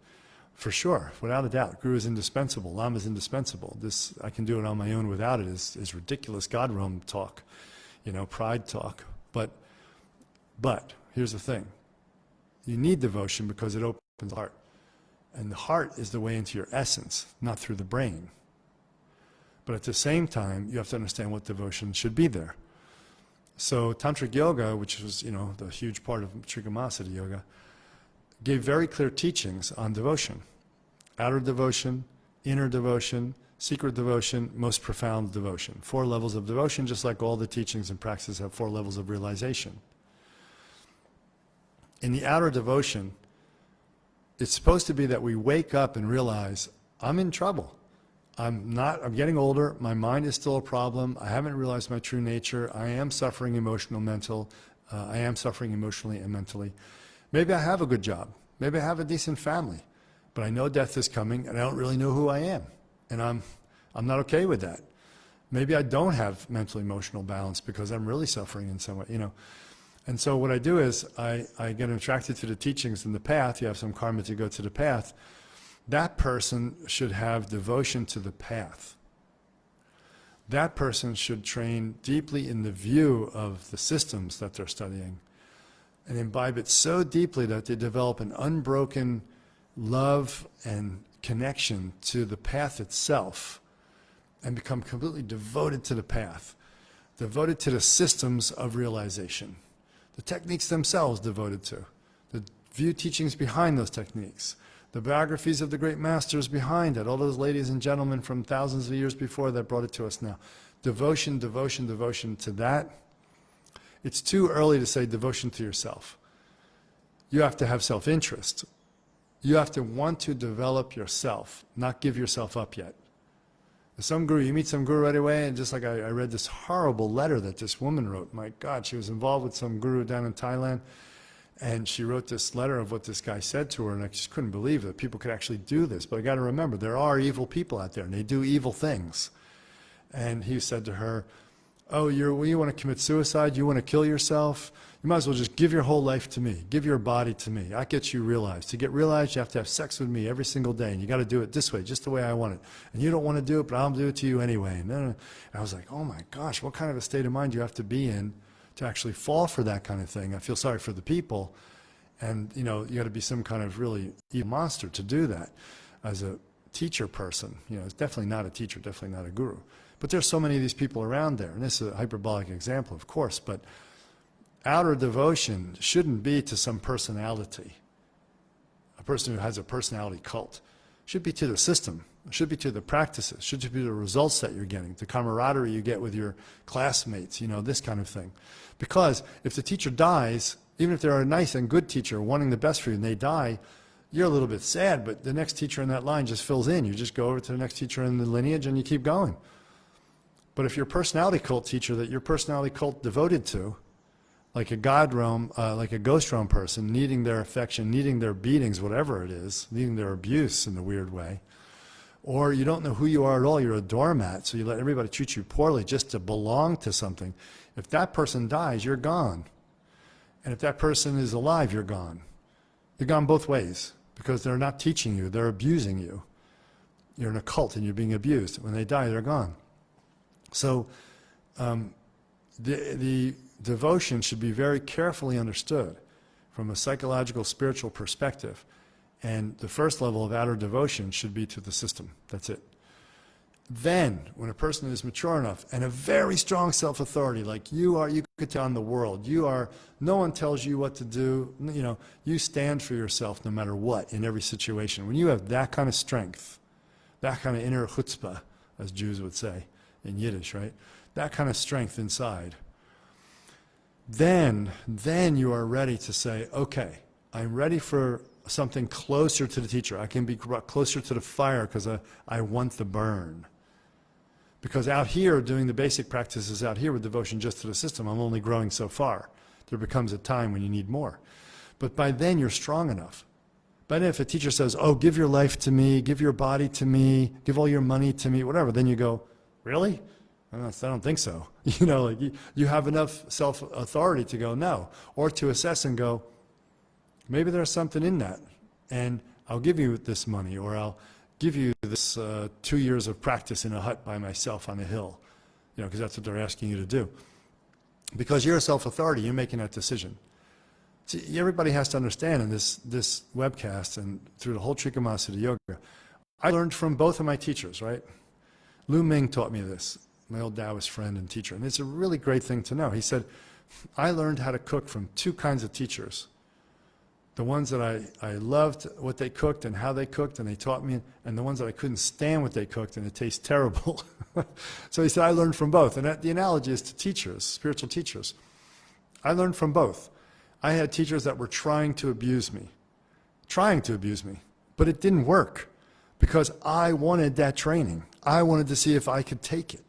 For sure, without a doubt. Guru is indispensable. Lama is indispensable. This, I can do it on my own without it, is ridiculous God realm talk, you know, pride talk. But here's the thing. You need devotion because it opens the heart. And the heart is the way into your essence, not through the brain. But at the same time, you have to understand what devotion should be there. So Tantric Yoga, which was, you know, the huge part of Trikamasiddha Yoga, gave very clear teachings on devotion. outer devotion, inner devotion, secret devotion, most profound devotion. 4 levels of devotion, just like all the teachings and practices have 4 levels of realization. In the outer devotion, it's supposed to be that we wake up and realize, I'm in trouble. I'm getting older, my mind is still a problem, I haven't realized my true nature, I am suffering I am suffering emotionally and mentally. Maybe I have a good job, maybe I have a decent family, but I know death is coming and I don't really know who I am. And I'm not okay with that. Maybe I don't have mental emotional balance because I'm really suffering in some way, you know. And so what I do is I get attracted to the teachings and the path. You have some karma to go to the path. That person should have devotion to the path. That person should train deeply in the view of the systems that they're studying and imbibe it so deeply that they develop an unbroken love and connection to the path itself and become completely devoted to the path, devoted to the systems of realization, the techniques themselves devoted to, the view teachings behind those techniques, the biographies of the great masters behind it, all those ladies and gentlemen from thousands of years before that brought it to us now. Devotion, devotion, devotion to that. It's too early to say devotion to yourself. You have to have self-interest. You have to want to develop yourself, not give yourself up yet. Some guru, you meet some guru right away, and just like I read this horrible letter that this woman wrote. My God, she was involved with some guru down in Thailand, and she wrote this letter of what this guy said to her, and I just couldn't believe that people could actually do this. But I got to remember, there are evil people out there, and they do evil things. And he said to her, oh, you want to commit suicide? You want to kill yourself? You might as well just give your whole life to me. Give your body to me. I get you realized. To get realized, you have to have sex with me every single day, and you got to do it this way, just the way I want it. And you don't want to do it, but I'll do it to you anyway. And I was like, oh my gosh, what kind of a state of mind do you have to be in to actually fall for that kind of thing? I feel sorry for the people. And, you know, you got to be some kind of really evil monster to do that as a teacher person. You know, it's definitely not a teacher, definitely not a guru. But there's so many of these people around there, and this is a hyperbolic example, of course, but outer devotion shouldn't be to some personality, a person who has a personality cult. It should be to the system. It should be to the practices. It should be the results that you're getting, the camaraderie you get with your classmates, you know, this kind of thing. Because if the teacher dies, even if they're a nice and good teacher wanting the best for you and they die, you're a little bit sad, but the next teacher in that line just fills in. You just go over to the next teacher in the lineage and you keep going. But if you're a personality cult teacher that your personality cult devoted to, like a God realm, like a ghost realm person, needing their affection, needing their beatings, whatever it is, needing their abuse in a weird way, or you don't know who you are at all, you're a doormat, so you let everybody treat you poorly just to belong to something. If that person dies, you're gone. And if that person is alive, you're gone. You're gone both ways, because they're not teaching you, they're abusing you. You're in a cult and you're being abused. When they die, they're gone. So the devotion should be very carefully understood from a psychological, spiritual perspective. And the first level of outer devotion should be to the system. That's it. Then, when a person is mature enough and a very strong self-authority, like you are, you could tell on the world, you are, no one tells you what to do, you know, you stand for yourself no matter what in every situation. When you have that kind of strength, that kind of inner chutzpah, as Jews would say in Yiddish, right? That kind of strength inside, then you are ready to say, okay, I'm ready for something closer to the teacher. I can be closer to the fire because I want the burn. Because out here, doing the basic practices out here with devotion just to the system, I'm only growing so far. There becomes a time when you need more. But by then, you're strong enough. By then, if a teacher says, oh, give your life to me, give your body to me, give all your money to me, whatever, then you go, really? I don't think so. You know, like you have enough self-authority to go, no. Or to assess and go, maybe there's something in that, and I'll give you this money, or I'll give you this 2 years of practice in a hut by myself on a hill, you know, because that's what they're asking you to do. Because you're a self-authority, you're making that decision. See, everybody has to understand in this webcast and through the whole Trikamasa Yoga, I learned from both of my teachers, right? Lu Ming taught me this, my old Taoist friend and teacher, and it's a really great thing to know. He said, I learned how to cook from 2 kinds of teachers. the ones that I loved what they cooked and how they cooked and they taught me, and the ones that I couldn't stand what they cooked and it tastes terrible. So he said, I learned from both. And that, the analogy is to teachers, spiritual teachers. I learned from both. I had teachers that were trying to abuse me, but it didn't work because I wanted that training. I wanted to see if I could take it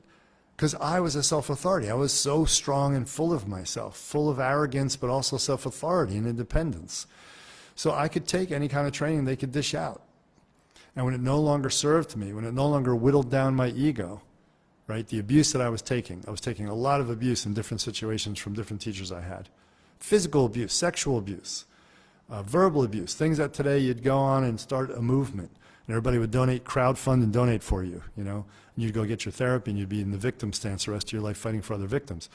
because I was a self-authority. I was so strong and full of myself, full of arrogance, but also self-authority and independence. So I could take any kind of training they could dish out. And when it no longer served me, when it no longer whittled down my ego, right, the abuse that I was taking a lot of abuse in different situations from different teachers I had. Physical abuse, sexual abuse, verbal abuse, things that today you'd go on and start a movement. And everybody would donate, crowdfund and donate for you, you know. And you'd go get your therapy and you'd be in the victim stance the rest of your life fighting for other victims.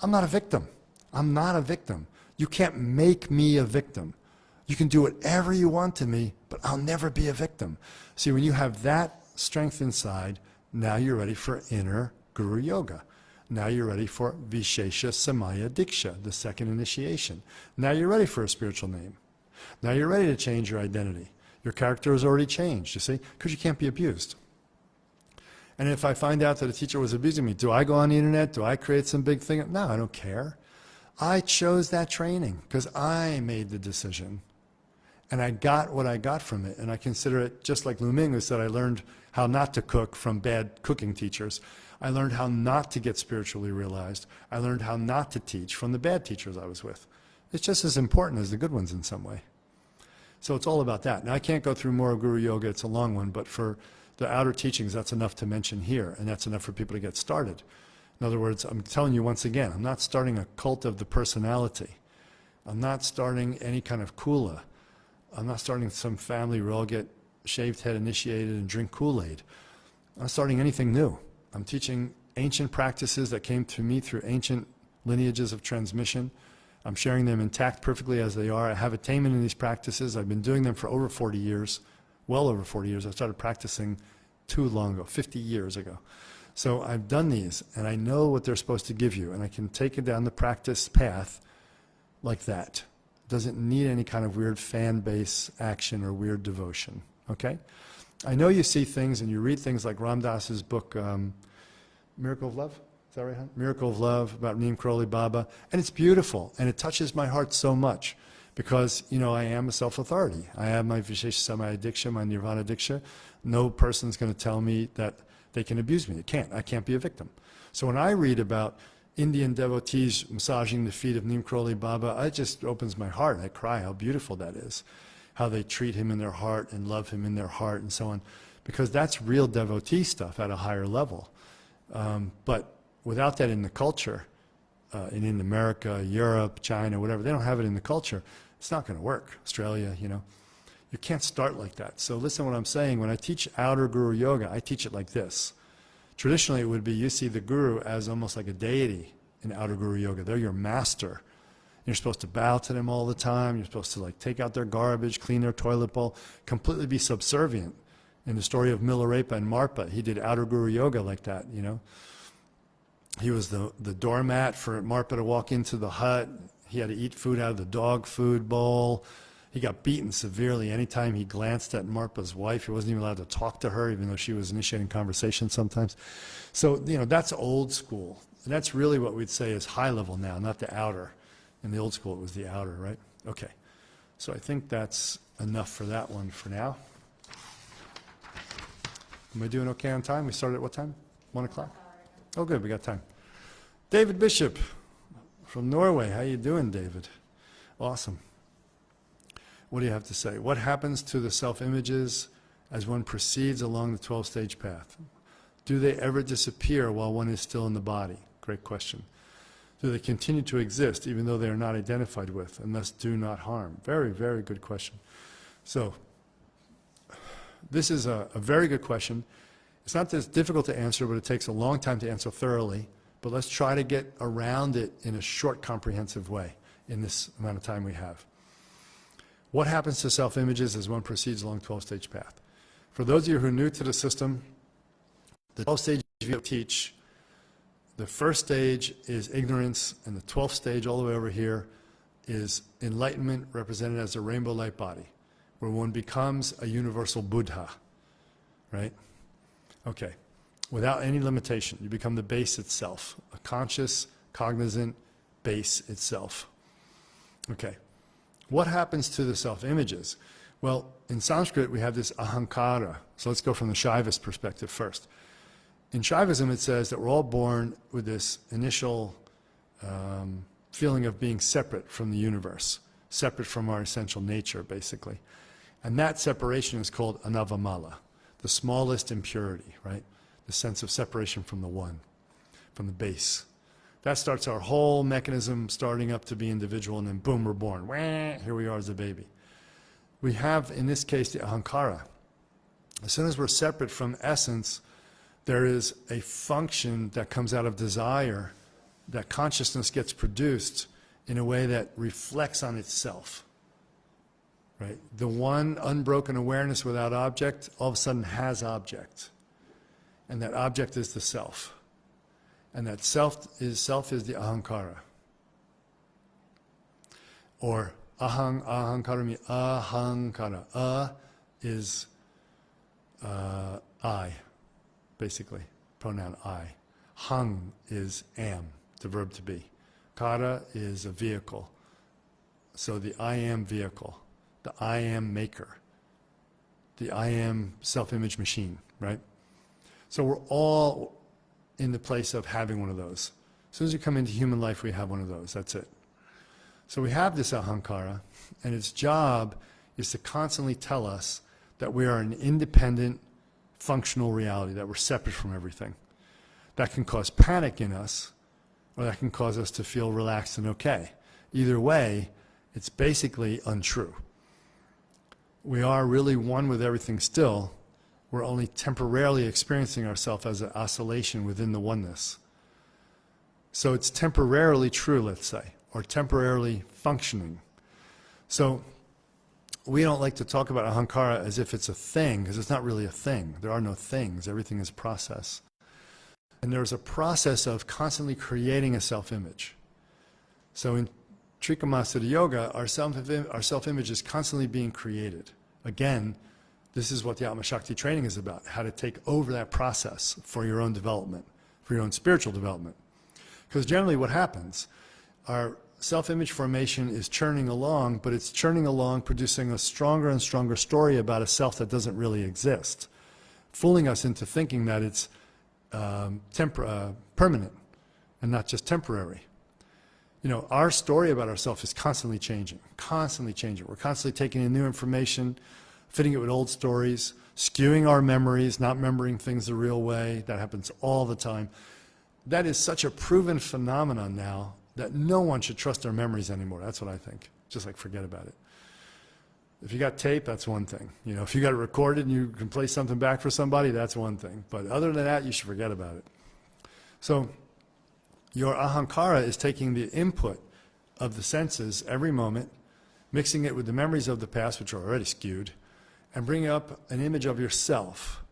I'm not a victim. I'm not a victim. You can't make me a victim. You can do whatever you want to me, but I'll never be a victim. See, when you have that strength inside, now you're ready for inner Guru Yoga. Now you're ready for Vishesha Samaya Diksha, the second initiation. Now you're ready for a spiritual name. Now you're ready to change your identity. Your character has already changed, you see, because you can't be abused. And if I find out that a teacher was abusing me, do I go on the internet? Do I create some big thing? No, I don't care. I chose that training because I made the decision. And I got what I got from it. And I consider it just like Lu Ming, who said, I learned how not to cook from bad cooking teachers. I learned how not to get spiritually realized. I learned how not to teach from the bad teachers I was with. It's just as important as the good ones in some way. So it's all about that. Now, I can't go through more of Guru Yoga. It's a long one. But for the outer teachings, that's enough to mention here. And that's enough for people to get started. In other words, I'm telling you once again, I'm not starting a cult of the personality. I'm not starting any kind of kula. I'm not starting some family where I'll get shaved head initiated and drink Kool-Aid. I'm not starting anything new. I'm teaching ancient practices that came to me through ancient lineages of transmission. I'm sharing them intact perfectly as they are. I have attainment in these practices. I've been doing them for over 40 years, well over 40 years. I started practicing too long ago, 50 years ago. So I've done these, and I know what they're supposed to give you, and I can take it down the practice path like that. Doesn't need any kind of weird fan base action or weird devotion, okay? I know you see things and you read things like Ram Dass's book, Miracle of Love, is that right, hon? Miracle of Love, about Neem Karoli Baba, and it's beautiful, and it touches my heart so much because, you know, I am a self-authority. I have my Vishesha Samaya Diksha, my Nirvana Diksha. No person's going to tell me that they can abuse me. It can't. I can't be a victim. So when I read about Indian devotees massaging the feet of Neem Karoli Baba, it just opens my heart. I cry how beautiful that is, how they treat him in their heart and love him in their heart and so on, because that's real devotee stuff at a higher level. But without that in the culture, in America, Europe, China, whatever, they don't have it in the culture, it's not going to work. Australia, you know. You can't start like that. So listen to what I'm saying. When I teach outer Guru Yoga, I teach it like this. Traditionally, it would be you see the guru as almost like a deity in outer Guru Yoga. They're your master. You're supposed to bow to them all the time. You're supposed to like take out their garbage, clean their toilet bowl, completely be subservient. In the story of Milarepa and Marpa, he did outer Guru Yoga like that, you know. He was the doormat for Marpa to walk into the hut. He had to eat food out of the dog food bowl. He got beaten severely. Anytime he glanced at Marpa's wife, he wasn't even allowed to talk to her, even though she was initiating conversation sometimes. So, you know, that's old school. And that's really what we'd say is high level now, not the outer. In the old school, it was the outer, right? Okay. So I think that's enough for that one for now. Am I doing okay on time? We started at what time? 1 o'clock? Oh, good. We got time. David Bishop from Norway. How you doing, David? Awesome. What do you have to say? What happens to the self-images as one proceeds along the 12-stage path? Do they ever disappear while one is still in the body? Great question. Do they continue to exist even though they are not identified with and thus do not harm? Very, very good question. So this is a very good question. It's not as difficult to answer, but it takes a long time to answer thoroughly. But let's try to get around it in a short, comprehensive way in this amount of time we have. What happens to self-images as one proceeds along 12-stage path? For those of you who are new to the system, the 12-stage we teach, the first stage is ignorance, and the 12th stage all the way over here is enlightenment represented as a rainbow light body, where one becomes a universal Buddha, right? Okay, without any limitation, you become the base itself, a conscious, cognizant base itself. Okay, what happens to the self-images? Well, in Sanskrit, we have this ahankara. So let's go from the Shaivist perspective first. In Shaivism, it says that we're all born with this initial feeling of being separate from the universe, separate from our essential nature, basically. And that separation is called anavamala, the smallest impurity, right? The sense of separation from the one, from the base. That starts our whole mechanism starting up to be individual, and then boom, we're born. Wah, here we are as a baby. We have, in this case, the ahankara. As soon as we're separate from essence, there is a function that comes out of desire, that consciousness gets produced in a way that reflects on itself. Right? The one unbroken awareness without object all of a sudden has object. And that object is the self. And that self is the ahankara. Or ahankara, ahankara. Is I, basically, pronoun I. Hang is am, the verb to be. Kara is a vehicle. So the I am vehicle, the I am maker, the I am self-image machine, right? So we're all in the place of having one of those. As soon as you come into human life, we have one of those. That's it. So we have this ahankara, and its job is to constantly tell us that we are an independent, functional reality, that we're separate from everything. That can cause panic in us, or that can cause us to feel relaxed and okay. Either way, it's basically untrue. We are really one with everything still. We're only temporarily experiencing ourselves as an oscillation within the oneness. So it's temporarily true, let's say, or temporarily functioning. So we don't like to talk about ahankara as if it's a thing, because it's not really a thing. There are no things. Everything is process. And there's a process of constantly creating a self-image. So in Trikamasa Yoga, our self-image is constantly being created. Again, this is what the Atma Shakti training is about, how to take over that process for your own development, for your own spiritual development. Because generally what happens, our self-image formation is churning along, but it's churning along producing a stronger and stronger story about a self that doesn't really exist, fooling us into thinking that it's permanent and not just temporary. You know, our story about ourselves is constantly changing, constantly changing. We're constantly taking in new information, fitting it with old stories, skewing our memories, not remembering things the real way. That happens all the time. That is such a proven phenomenon now that no one should trust their memories anymore. That's what I think. Just like forget about it. If you got tape, that's one thing. You know, if you got it recorded and you can play something back for somebody, that's one thing. But other than that, you should forget about it. So your ahankara is taking the input of the senses every moment, mixing it with the memories of the past, which are already skewed, and bringing up an image of yourself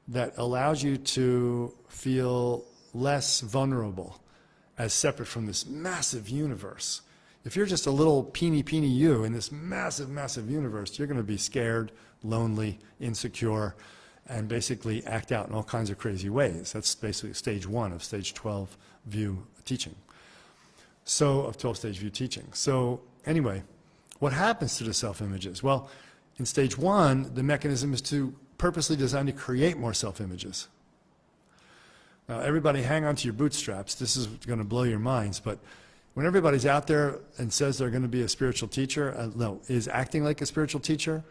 that allows you to feel less vulnerable as separate from this massive universe. If you're just a little peeny you in this massive, massive universe, you're going to be scared, lonely, insecure, and basically act out in all kinds of crazy ways. That's basically stage 1 of stage 12 view teaching. So, of 12-stage view teaching. So, anyway, what happens to the self-images? Well, in stage 1, the mechanism is to purposely design to create more self-images. Now, everybody hang on to your bootstraps. This is going to blow your minds, but when everybody's out there and says they're going to be a spiritual teacher, is acting like a spiritual teacher,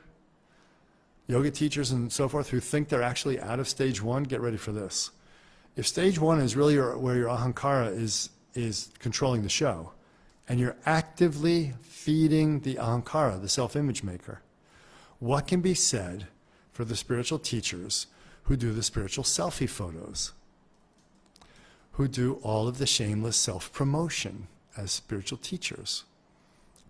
yoga teachers and so forth who think they're actually out of stage 1, get ready for this. If stage 1 is really where your ahankara is controlling the show, and you're actively feeding the ahankara, the self-image maker, what can be said for the spiritual teachers who do the spiritual selfie photos, who do all of the shameless self-promotion as spiritual teachers,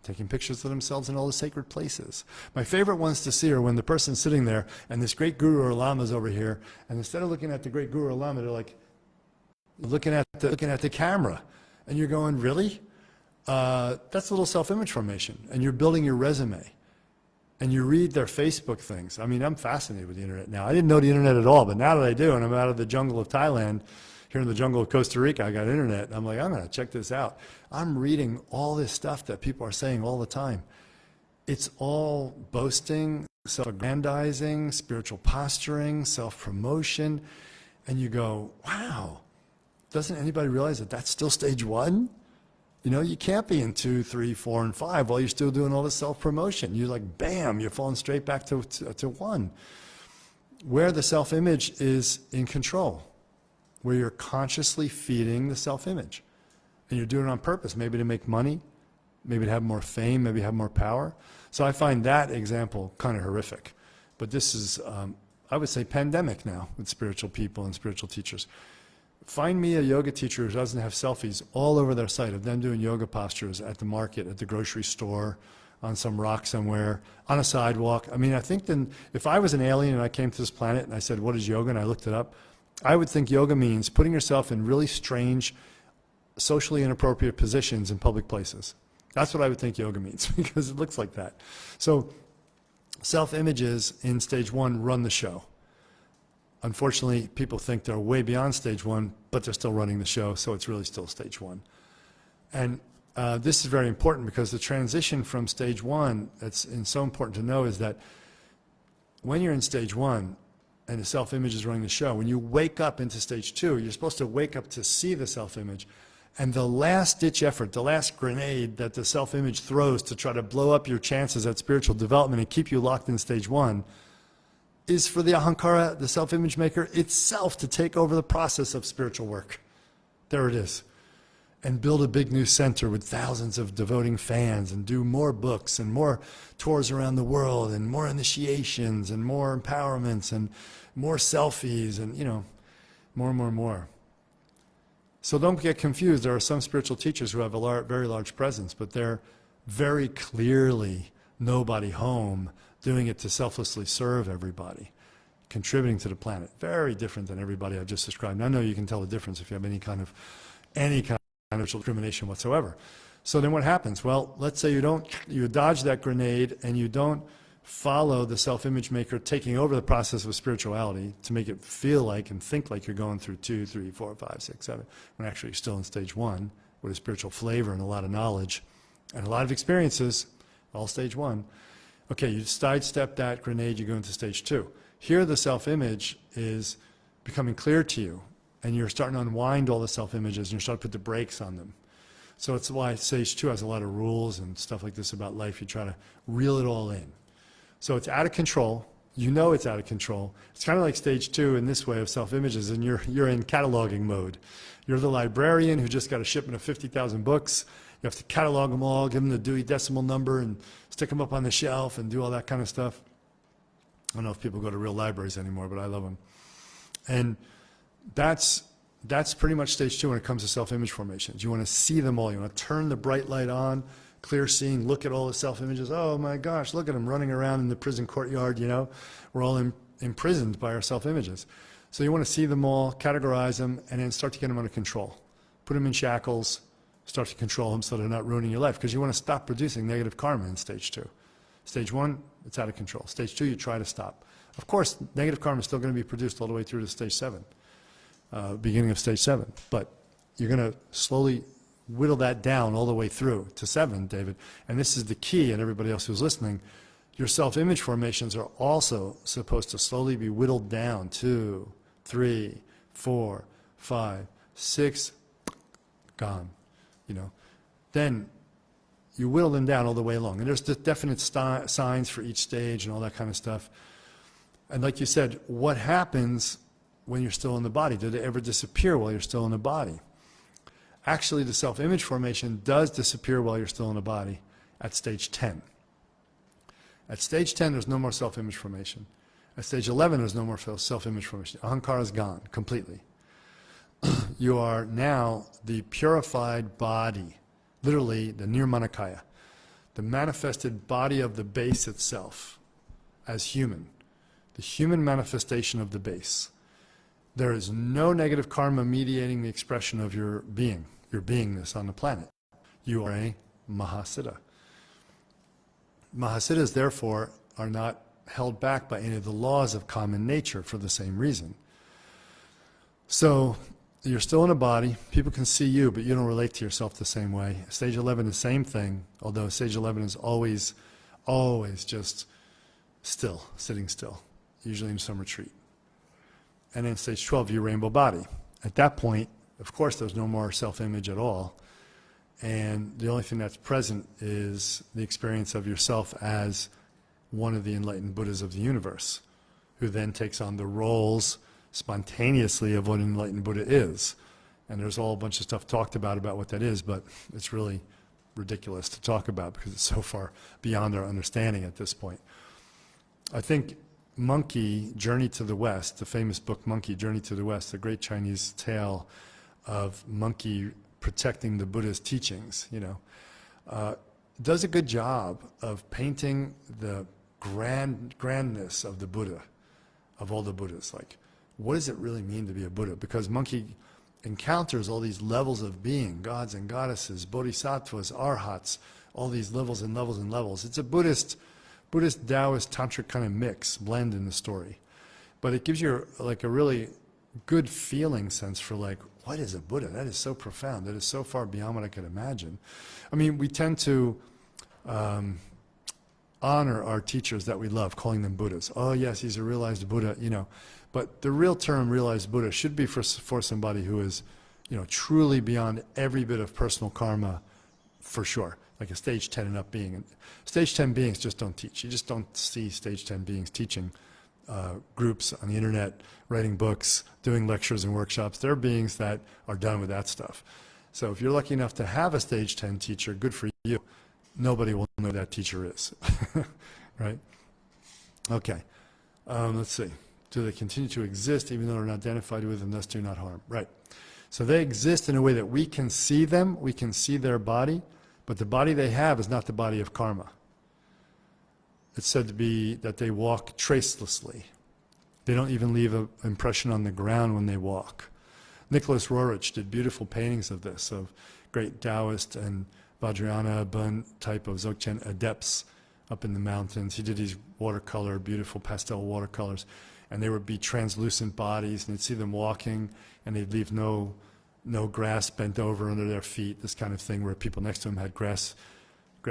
taking pictures of themselves in all the sacred places? My favorite ones to see are when the person's sitting there and this great guru or lama's over here, and instead of looking at the great guru or lama, they're like looking at the camera, and you're going, really? that's a little self-image formation, and you're building your resume. And you read their Facebook things. I mean, I'm fascinated with the internet now. I didn't know the internet at all, but now that I do, and I'm out of the jungle of Thailand, here in the jungle of Costa Rica, I got internet. I'm like, I'm going to check this out. I'm reading all this stuff that people are saying all the time. It's all boasting, self-aggrandizing, spiritual posturing, self-promotion. And you go, wow, doesn't anybody realize that that's still stage one? You know, you can't be in 2, 3, 4, and 5 while you're still doing all this self-promotion. You're like, bam, you're falling straight back to 1. Where the self-image is in control, where you're consciously feeding the self-image. And you're doing it on purpose, maybe to make money, maybe to have more fame, maybe have more power. So I find that example kind of horrific. But this is, I would say, pandemic now with spiritual people and spiritual teachers. Find me a yoga teacher who doesn't have selfies all over their site of them doing yoga postures at the market, at the grocery store, on some rock somewhere, on a sidewalk. I mean, I think then if I was an alien and I came to this planet and I said, what is yoga? And I looked it up, I would think yoga means putting yourself in really strange, socially inappropriate positions in public places. That's what I would think yoga means because it looks like that. So self-images in stage 1 run the show. Unfortunately, people think they're way beyond stage 1, but they're still running the show, so it's really still stage 1. And this is very important because the transition from stage 1, that's so important to know, is that when you're in stage 1 and the self-image is running the show, when you wake up into stage 2, you're supposed to wake up to see the self-image. And the last-ditch effort, the last grenade that the self-image throws to try to blow up your chances at spiritual development and keep you locked in stage 1 is for the ahankara, the self-image maker, itself to take over the process of spiritual work. There it is. And build a big new center with thousands of devoting fans and do more books and more tours around the world and more initiations and more empowerments and more selfies and, you know, more and more and more. So don't get confused. There are some spiritual teachers who have a very large presence, but they're very clearly nobody home, doing it to selflessly serve everybody, contributing to the planet. Very different than everybody I've just described. And I know you can tell the difference if you have any kind of discrimination whatsoever. So then what happens? Well, let's say you dodge that grenade and you don't follow the self-image maker taking over the process of spirituality to make it feel like and think like you're going through 2, 3, 4, 5, 6, 7, when actually you're still in stage 1 with a spiritual flavor and a lot of knowledge and a lot of experiences, all stage 1. Okay, you sidestep that grenade, you go into stage 2. Here the self-image is becoming clear to you, and you're starting to unwind all the self-images, and you're starting to put the brakes on them. So it's why stage 2 has a lot of rules and stuff like this about life. You try to reel it all in. So it's out of control. You know it's out of control. It's kind of like stage 2 in this way of self-images, and you're in cataloging mode. You're the librarian who just got a shipment of 50,000 books. You have to catalog them all, give them the Dewey Decimal number, and stick them up on the shelf and do all that kind of stuff. I don't know if people go to real libraries anymore, but I love them. And that's pretty much stage 2 when it comes to self-image formations. You want to see them all. You want to turn the bright light on, clear seeing, look at all the self-images. Oh my gosh, look at them running around in the prison courtyard, you know. We're all imprisoned by our self-images. So you want to see them all, categorize them, and then start to get them under control. Put them in shackles, start to control them so they're not ruining your life, because you want to stop producing negative karma in stage 2. Stage 1, it's out of control. Stage 2, you try to stop. Of course, negative karma is still going to be produced all the way through to stage 7, beginning of stage 7. But you're going to slowly whittle that down all the way through to 7, David. And this is the key, and everybody else who's listening. Your self-image formations are also supposed to slowly be whittled down. 2, 3, 4, 5, 6, gone. You know, then you whittle them down all the way along. And there's definite signs for each stage and all that kind of stuff. And like you said, what happens when you're still in the body? Do they ever disappear while you're still in the body? Actually, the self-image formation does disappear while you're still in the body at stage 10. At stage 10, there's no more self-image formation. At stage 11, there's no more self-image formation. Ahankara is gone completely. You are now the purified body, literally the nirmanakaya, the manifested body of the base itself as human, the human manifestation of the base. There is no negative karma mediating the expression of your being, your beingness on the planet. You are a Mahasiddha. Mahasiddhas, therefore, are not held back by any of the laws of common nature for the same reason. So you're still in a body, people can see you, but you don't relate to yourself the same way. Stage 11, the same thing, although stage 11 is always just still, sitting still, usually in some retreat. And then stage 12, you rainbow body. At that point, of course, there's no more self-image at all. And the only thing that's present is the experience of yourself as one of the enlightened Buddhas of the universe, who then takes on the roles spontaneously of what an enlightened Buddha is. And there's all a bunch of stuff talked about what that is, but it's really ridiculous to talk about because it's so far beyond our understanding at this point. I think Monkey, Journey to the West, the famous book Monkey, Journey to the West, the great Chinese tale of monkey protecting the Buddha's teachings, does a good job of painting the grandness of the Buddha, of all the Buddhas. Like, what does it really mean to be a Buddha? Because Monkey encounters all these levels of being, gods and goddesses, bodhisattvas, arhats, all these levels and levels and levels. It's a Buddhist, Taoist, tantric kind of mix, blend in the story. But it gives you like a really good feeling sense for like, what is a Buddha? That is so profound. That is so far beyond what I could imagine. I mean, we tend to honor our teachers that we love, calling them Buddhas. Oh yes, he's a realized Buddha, But the real term realized Buddha should be for somebody who is, truly beyond every bit of personal karma, for sure. Like a stage 10 and up being. And stage 10 beings just don't teach. You just don't see stage 10 beings teaching groups on the internet, writing books, doing lectures and workshops. They're beings that are done with that stuff. So if you're lucky enough to have a stage 10 teacher, good for you. Nobody will know who that teacher is. Right? Okay. Let's see. Do they continue to exist even though they're not identified with and thus do not harm? Right. So they exist in a way that we can see them, we can see their body, but the body they have is not the body of karma. It's said to be that they walk tracelessly. They don't even leave an impression on the ground when they walk. Nicholas Roerich did beautiful paintings of this, of great Taoist and Vajrayana Bun type of Dzogchen adepts up in the mountains. He did these watercolor, beautiful pastel watercolors, and they would be translucent bodies, and you'd see them walking, and they'd leave no grass bent over under their feet, this kind of thing, where people next to them had grass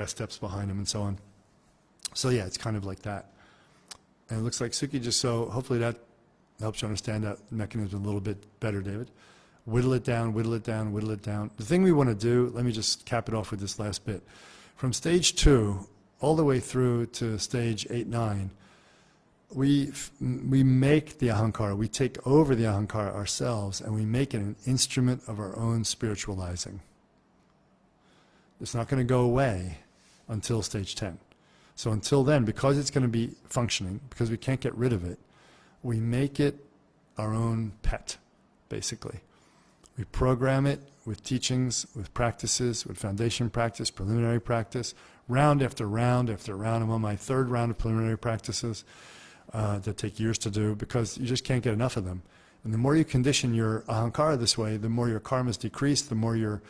steps behind them and so on. So yeah, it's kind of like that. And it looks like Suki just so, hopefully that helps you understand that mechanism a little bit better, David. Whittle it down, whittle it down, whittle it down. The thing we want to do, let me just cap it off with this last bit. From stage 2 all the way through to stage 8, 9, we make the ahankara, we take over the ahankara ourselves, and we make it an instrument of our own spiritualizing. It's not going to go away until stage 10. So until then, because it's going to be functioning, because we can't get rid of it, we make it our own pet, basically. We program it with teachings, with practices, with foundation practice, preliminary practice, round after round after round. I'm on my 3rd round of preliminary practices that take years to do because you just can't get enough of them. And the more you condition your ahankara this way, the more your karmas decrease, the more you're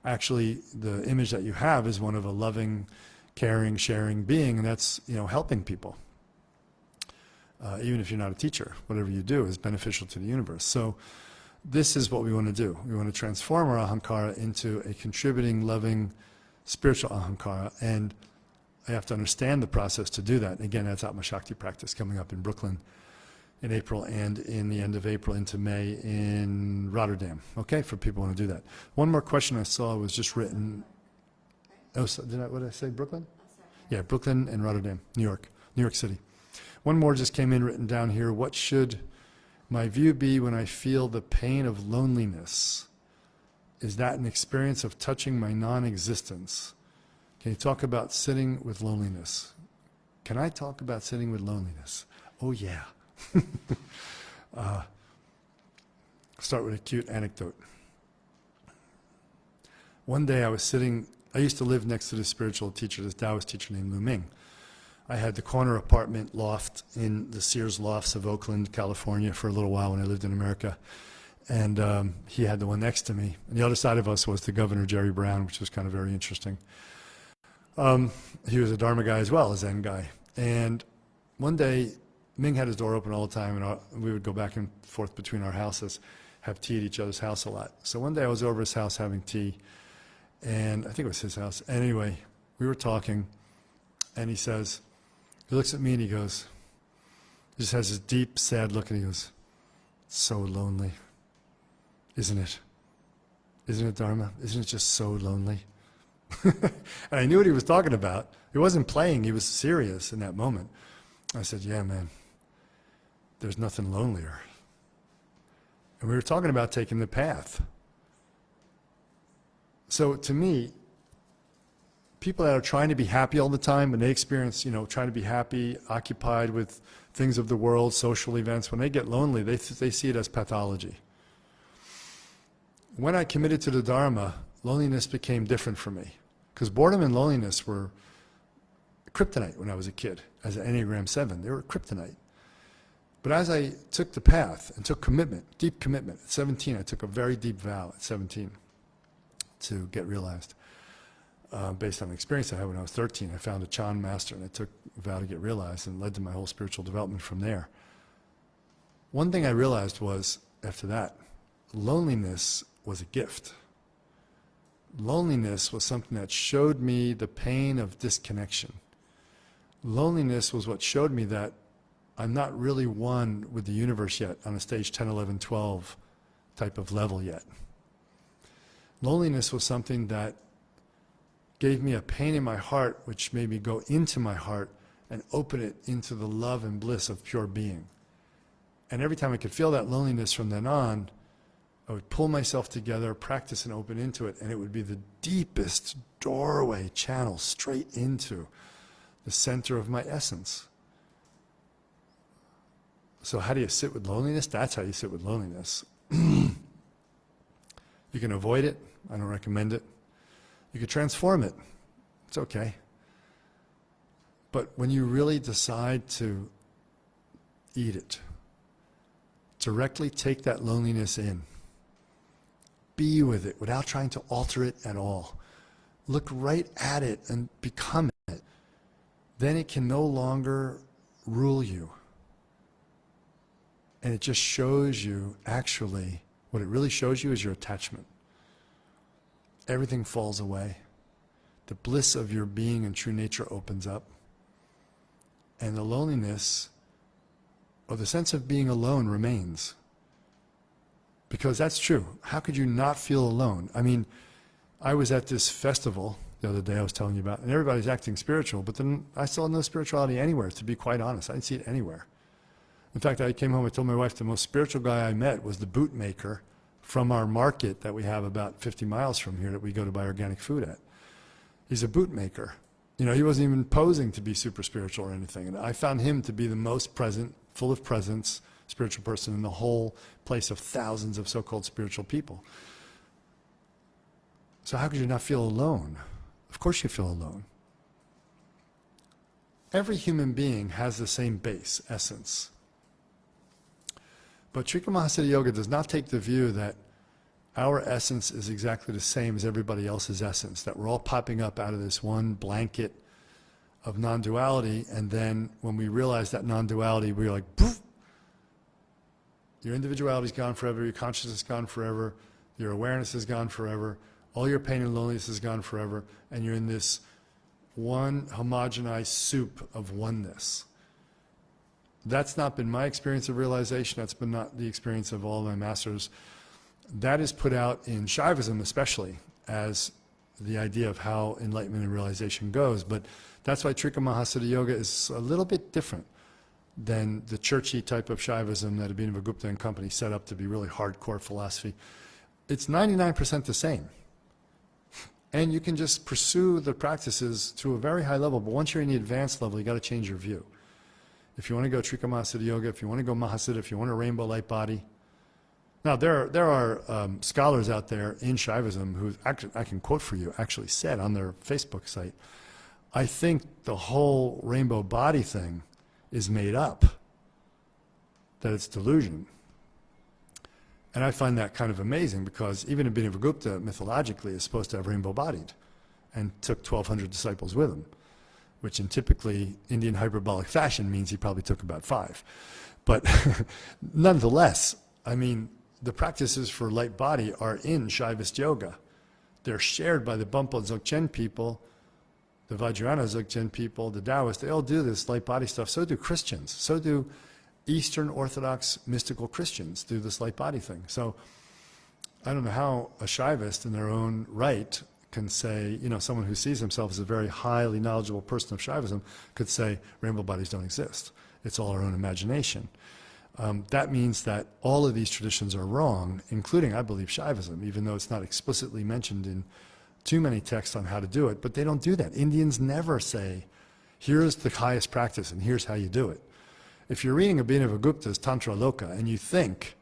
actually, the image that you have is one of a loving, caring, sharing being, and that's, helping people. Even if you're not a teacher, whatever you do is beneficial to the universe. So this is what we want to do. We want to transform our ahankara into a contributing, loving, spiritual ahankara, and I have to understand the process to do that. And again, that's Atma Shakti practice coming up in Brooklyn in April and in the end of April into May in Rotterdam. Okay, for people who want to do that. One more question I saw was just written. Oh, so what did I say? Brooklyn? Yeah, Brooklyn and Rotterdam, New York City. One more just came in written down here. What should my view be when I feel the pain of loneliness? Is that an experience of touching my non-existence? Can you talk about sitting with loneliness? Can I talk about sitting with loneliness? Oh yeah. Start with a cute anecdote. One day I used to live next to this spiritual teacher, this Taoist teacher named Lu Ming. I had the corner apartment loft in the Sears Lofts of Oakland, California for a little while when I lived in America. And he had the one next to me. And the other side of us was the governor, Jerry Brown, which was kind of very interesting. He was a Dharma guy as well, a Zen guy. And one day, Ming had his door open all the time, and we would go back and forth between our houses, have tea at each other's house a lot. So one day I was over his house having tea, and I think it was his house. And anyway, we were talking, and he says, he looks at me and he goes, he just has this deep, sad look, and he goes, "So lonely, isn't it? Isn't it, Dharma? Isn't it just so lonely?" And I knew what he was talking about. He wasn't playing, he was serious in that moment. I said, "Yeah, man, there's nothing lonelier." And we were talking about taking the path. So to me, people that are trying to be happy all the time, when they experience, trying to be happy, occupied with things of the world, social events, when they get lonely, they see it as pathology. When I committed to the Dharma, loneliness became different for me. Because boredom and loneliness were kryptonite when I was a kid. As an Enneagram 7, they were kryptonite. But as I took the path and took commitment, deep commitment, at 17, I took a very deep vow at 17 to get realized. Based on the experience I had when I was 13, I found a Chan master, and I took a vow to get realized, and led to my whole spiritual development from there. One thing I realized was, after that, loneliness was a gift. Loneliness was something that showed me the pain of disconnection. Loneliness was what showed me that I'm not really one with the universe yet on a stage 10, 11, 12 type of level yet. Loneliness was something that gave me a pain in my heart, which made me go into my heart and open it into the love and bliss of pure being. And every time I could feel that loneliness from then on, I would pull myself together, practice and open into it, and it would be the deepest doorway, channel straight into the center of my essence. So how do you sit with loneliness? That's how you sit with loneliness. You can avoid it. I don't recommend it. You can transform it. It's okay. But when you really decide to eat it, directly take that loneliness in, be with it without trying to alter it at all. Look right at it and become it. Then it can no longer rule you. And it just shows you, actually, what it really shows you is your attachment. Everything falls away. The bliss of your being and true nature opens up. And the loneliness, or the sense of being alone, remains. Because that's true. How could you not feel alone? I mean, I was at this festival the other day I was telling you about, and everybody's acting spiritual, but then I saw no spirituality anywhere, to be quite honest. I didn't see it anywhere. In fact, I came home and told my wife the most spiritual guy I met was the boot maker from our market that we have about 50 miles from here that we go to buy organic food at. He's a boot maker. He wasn't even posing to be super spiritual or anything. And I found him to be the most present, full of presence, spiritual person in the whole place of thousands of so-called spiritual people. So how could you not feel alone? Of course you feel alone. Every human being has the same base, essence. But Trikha Mahasiddha Yoga does not take the view that our essence is exactly the same as everybody else's essence, that we're all popping up out of this one blanket of non-duality, and then when we realize that non-duality, we're like, poof, your individuality's gone forever, your consciousness is gone forever, your awareness is gone forever, all your pain and loneliness is gone forever, and you're in this one homogenized soup of oneness. That's not been my experience of realization. That's been not the experience of all my masters. That is put out in Shaivism especially as the idea of how enlightenment and realization goes. But that's why Trikha Mahasiddha Yoga is a little bit different than the churchy type of Shaivism that Abhinava Gupta and company set up to be really hardcore philosophy. It's 99% the same. And you can just pursue the practices to a very high level. But once you're in the advanced level, you got to change your view. If you want to go Trikha Mahasiddha Yoga, if you want to go Mahasiddha, if you want a rainbow light body. Now, there are scholars out there in Shaivism who, actually, I can quote for you, actually said on their Facebook site, I think the whole rainbow body thing is made up, that it's delusion. And I find that kind of amazing because even Abhinavagupta mythologically is supposed to have rainbow-bodied and took 1,200 disciples with him, which in typically Indian hyperbolic fashion means he probably took about 5. But nonetheless, I mean, the practices for light body are in Shaivist yoga. They're shared by the Bumpo Dzogchen people, the Vajrayana Dzogchen people, the Taoists. They all do this light body stuff. So do Christians. So do Eastern Orthodox mystical Christians do this light body thing. So I don't know how a Shaivist in their own right can say, you know, someone who sees himself as a very highly knowledgeable person of Shaivism could say rainbow bodies don't exist. It's all our own imagination. That means that all of these traditions are wrong, including, I believe, Shaivism, even though it's not explicitly mentioned in too many texts on how to do it. But they don't do that. Indians never say, here's the highest practice and here's how you do it. If you're reading Abhinavagupta's Tantra Loka and you think,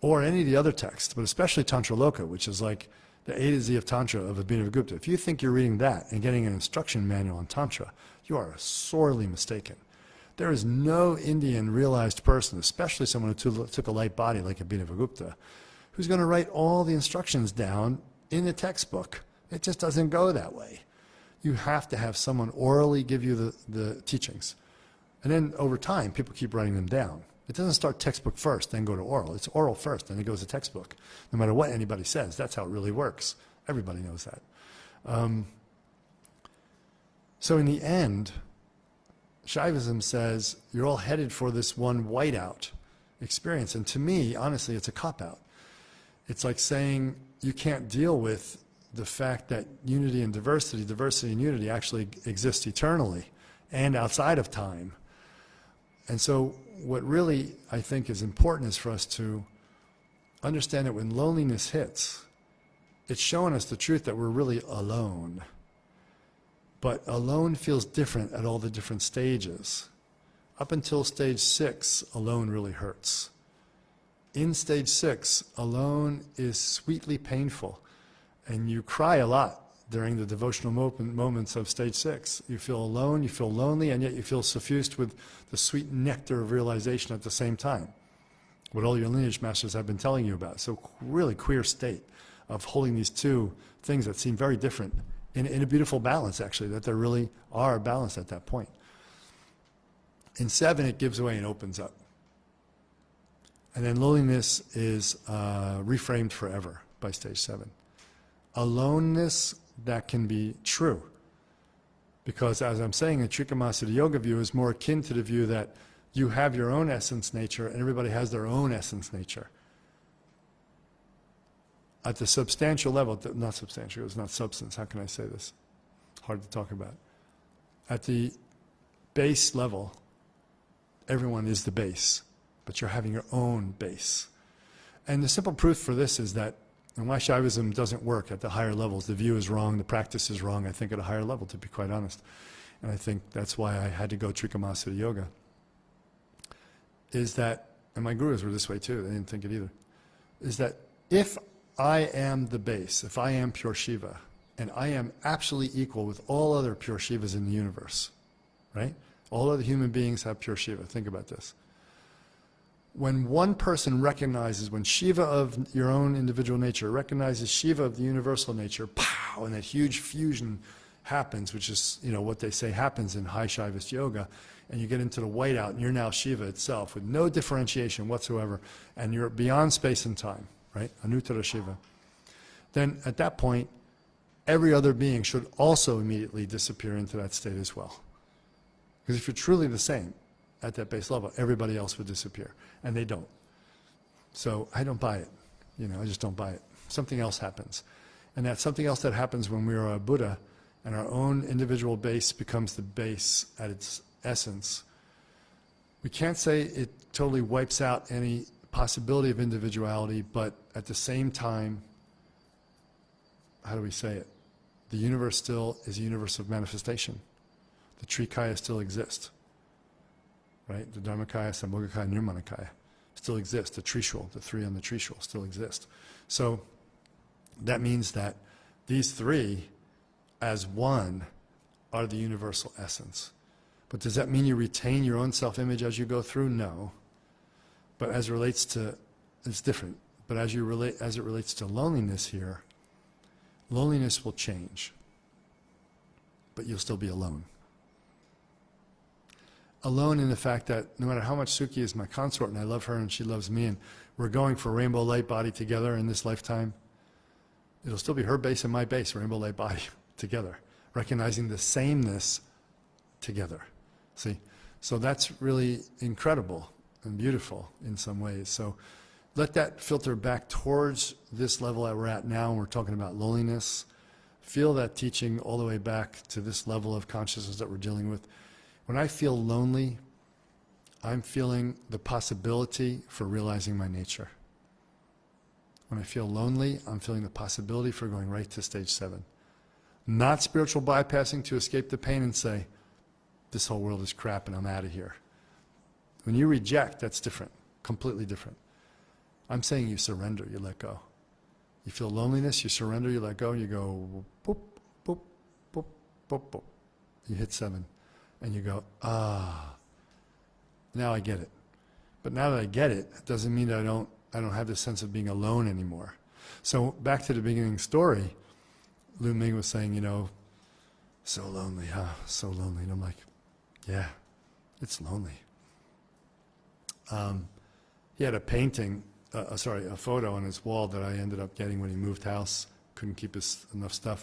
or any of the other texts, but especially Tantra Loka, which is like the A to Z of Tantra of Abhinavagupta, if you think you're reading that and getting an instruction manual on Tantra, you are sorely mistaken. There is no Indian realized person, especially someone who took a light body like Abhinavagupta, who's going to write all the instructions down in a textbook. It just doesn't go that way. You have to have someone orally give you the teachings. And then over time, people keep writing them down. It doesn't start textbook first, then go to oral. It's oral first, then it goes to textbook. No matter what anybody says, that's how it really works. Everybody knows that. So in the end, Shaivism says you're all headed for this one whiteout experience. And to me, honestly, it's a cop-out. It's like saying you can't deal with the fact that unity and diversity, diversity and unity actually exist eternally and outside of time. And so what really I think is important is for us to understand that when loneliness hits, it's showing us the truth that we're really alone. But alone feels different at all the different stages. Up until stage 6, alone really hurts. In stage 6, alone is sweetly painful. And you cry a lot during the devotional moments of stage 6. You feel alone, you feel lonely, and yet you feel suffused with the sweet nectar of realization at the same time. What all your lineage masters have been telling you about. So really queer state of holding these two things that seem very different in a beautiful balance, actually, that there really are balanced at that point. In 7, it gives away and opens up. And then loneliness is reframed forever by stage 7. Aloneness, that can be true. Because as I'm saying, the Trikamasiddha Yoga view is more akin to the view that you have your own essence nature and everybody has their own essence nature. At the substantial level, not substantial, it's not substance, how can I say this? Hard to talk about. At the base level, everyone is the base, but you're having your own base. And the simple proof for this is that, and why Shaivism doesn't work at the higher levels, the view is wrong, the practice is wrong, I think at a higher level, to be quite honest. And I think that's why I had to go Trikamasiddha Yoga. Is that, and my gurus were this way too, they didn't think it either, is that if I am the base, if I am pure Shiva, and I am absolutely equal with all other pure Shivas in the universe, right? All other human beings have pure Shiva. Think about this. When one person recognizes, when Shiva of your own individual nature recognizes Shiva of the universal nature, pow, and that huge fusion happens, which is, you know, what they say happens in high Shaivist yoga, and you get into the whiteout, and you're now Shiva itself with no differentiation whatsoever, and you're beyond space and time, right? Anuttara Shiva. Then at that point, every other being should also immediately disappear into that state as well. Because if you're truly the same at that base level, everybody else would disappear. And they don't. So I don't buy it. You know, I just don't buy it. Something else happens. And that something else that happens when we are a Buddha and our own individual base becomes the base at its essence. We can't say it totally wipes out any possibility of individuality, but at the same time, how do we say it? The universe still is a universe of manifestation. The Trikaya still exists. Right? The Dharmakaya, Sambhogakaya, Nirmanakaya still exist. The Trishul, the 3 on the Trishul still exist. So that means that these 3 as one are the universal essence. But does that mean you retain your own self-image as you go through? No. But as it relates to, it's different. But as it relates to loneliness here, loneliness will change, but you'll still be alone. Alone in the fact that no matter how much Suki is my consort and I love her and she loves me and we're going for rainbow light body together in this lifetime, it'll still be her base and my base, rainbow light body together, recognizing the sameness together. See? So that's really incredible and beautiful in some ways. So let that filter back towards this level that we're at now. We're talking about loneliness. Feel that teaching all the way back to this level of consciousness that we're dealing with. When I feel lonely, I'm feeling the possibility for realizing my nature. When I feel lonely, I'm feeling the possibility for going right to stage 7. Not spiritual bypassing to escape the pain and say, this whole world is crap and I'm out of here. When you reject, that's different, completely different. I'm saying you surrender, you let go. You feel loneliness, you surrender, you let go, you go boop, boop, boop, boop, boop. You hit 7. And you go, ah, now I get it. But now that I get it, it doesn't mean that I don't have this sense of being alone anymore. So back to the beginning story, Lu Ming was saying, you know, so lonely, huh? So lonely. And I'm like, yeah, it's lonely. He had a painting, a photo on his wall that I ended up getting when he moved house. Couldn't keep enough stuff.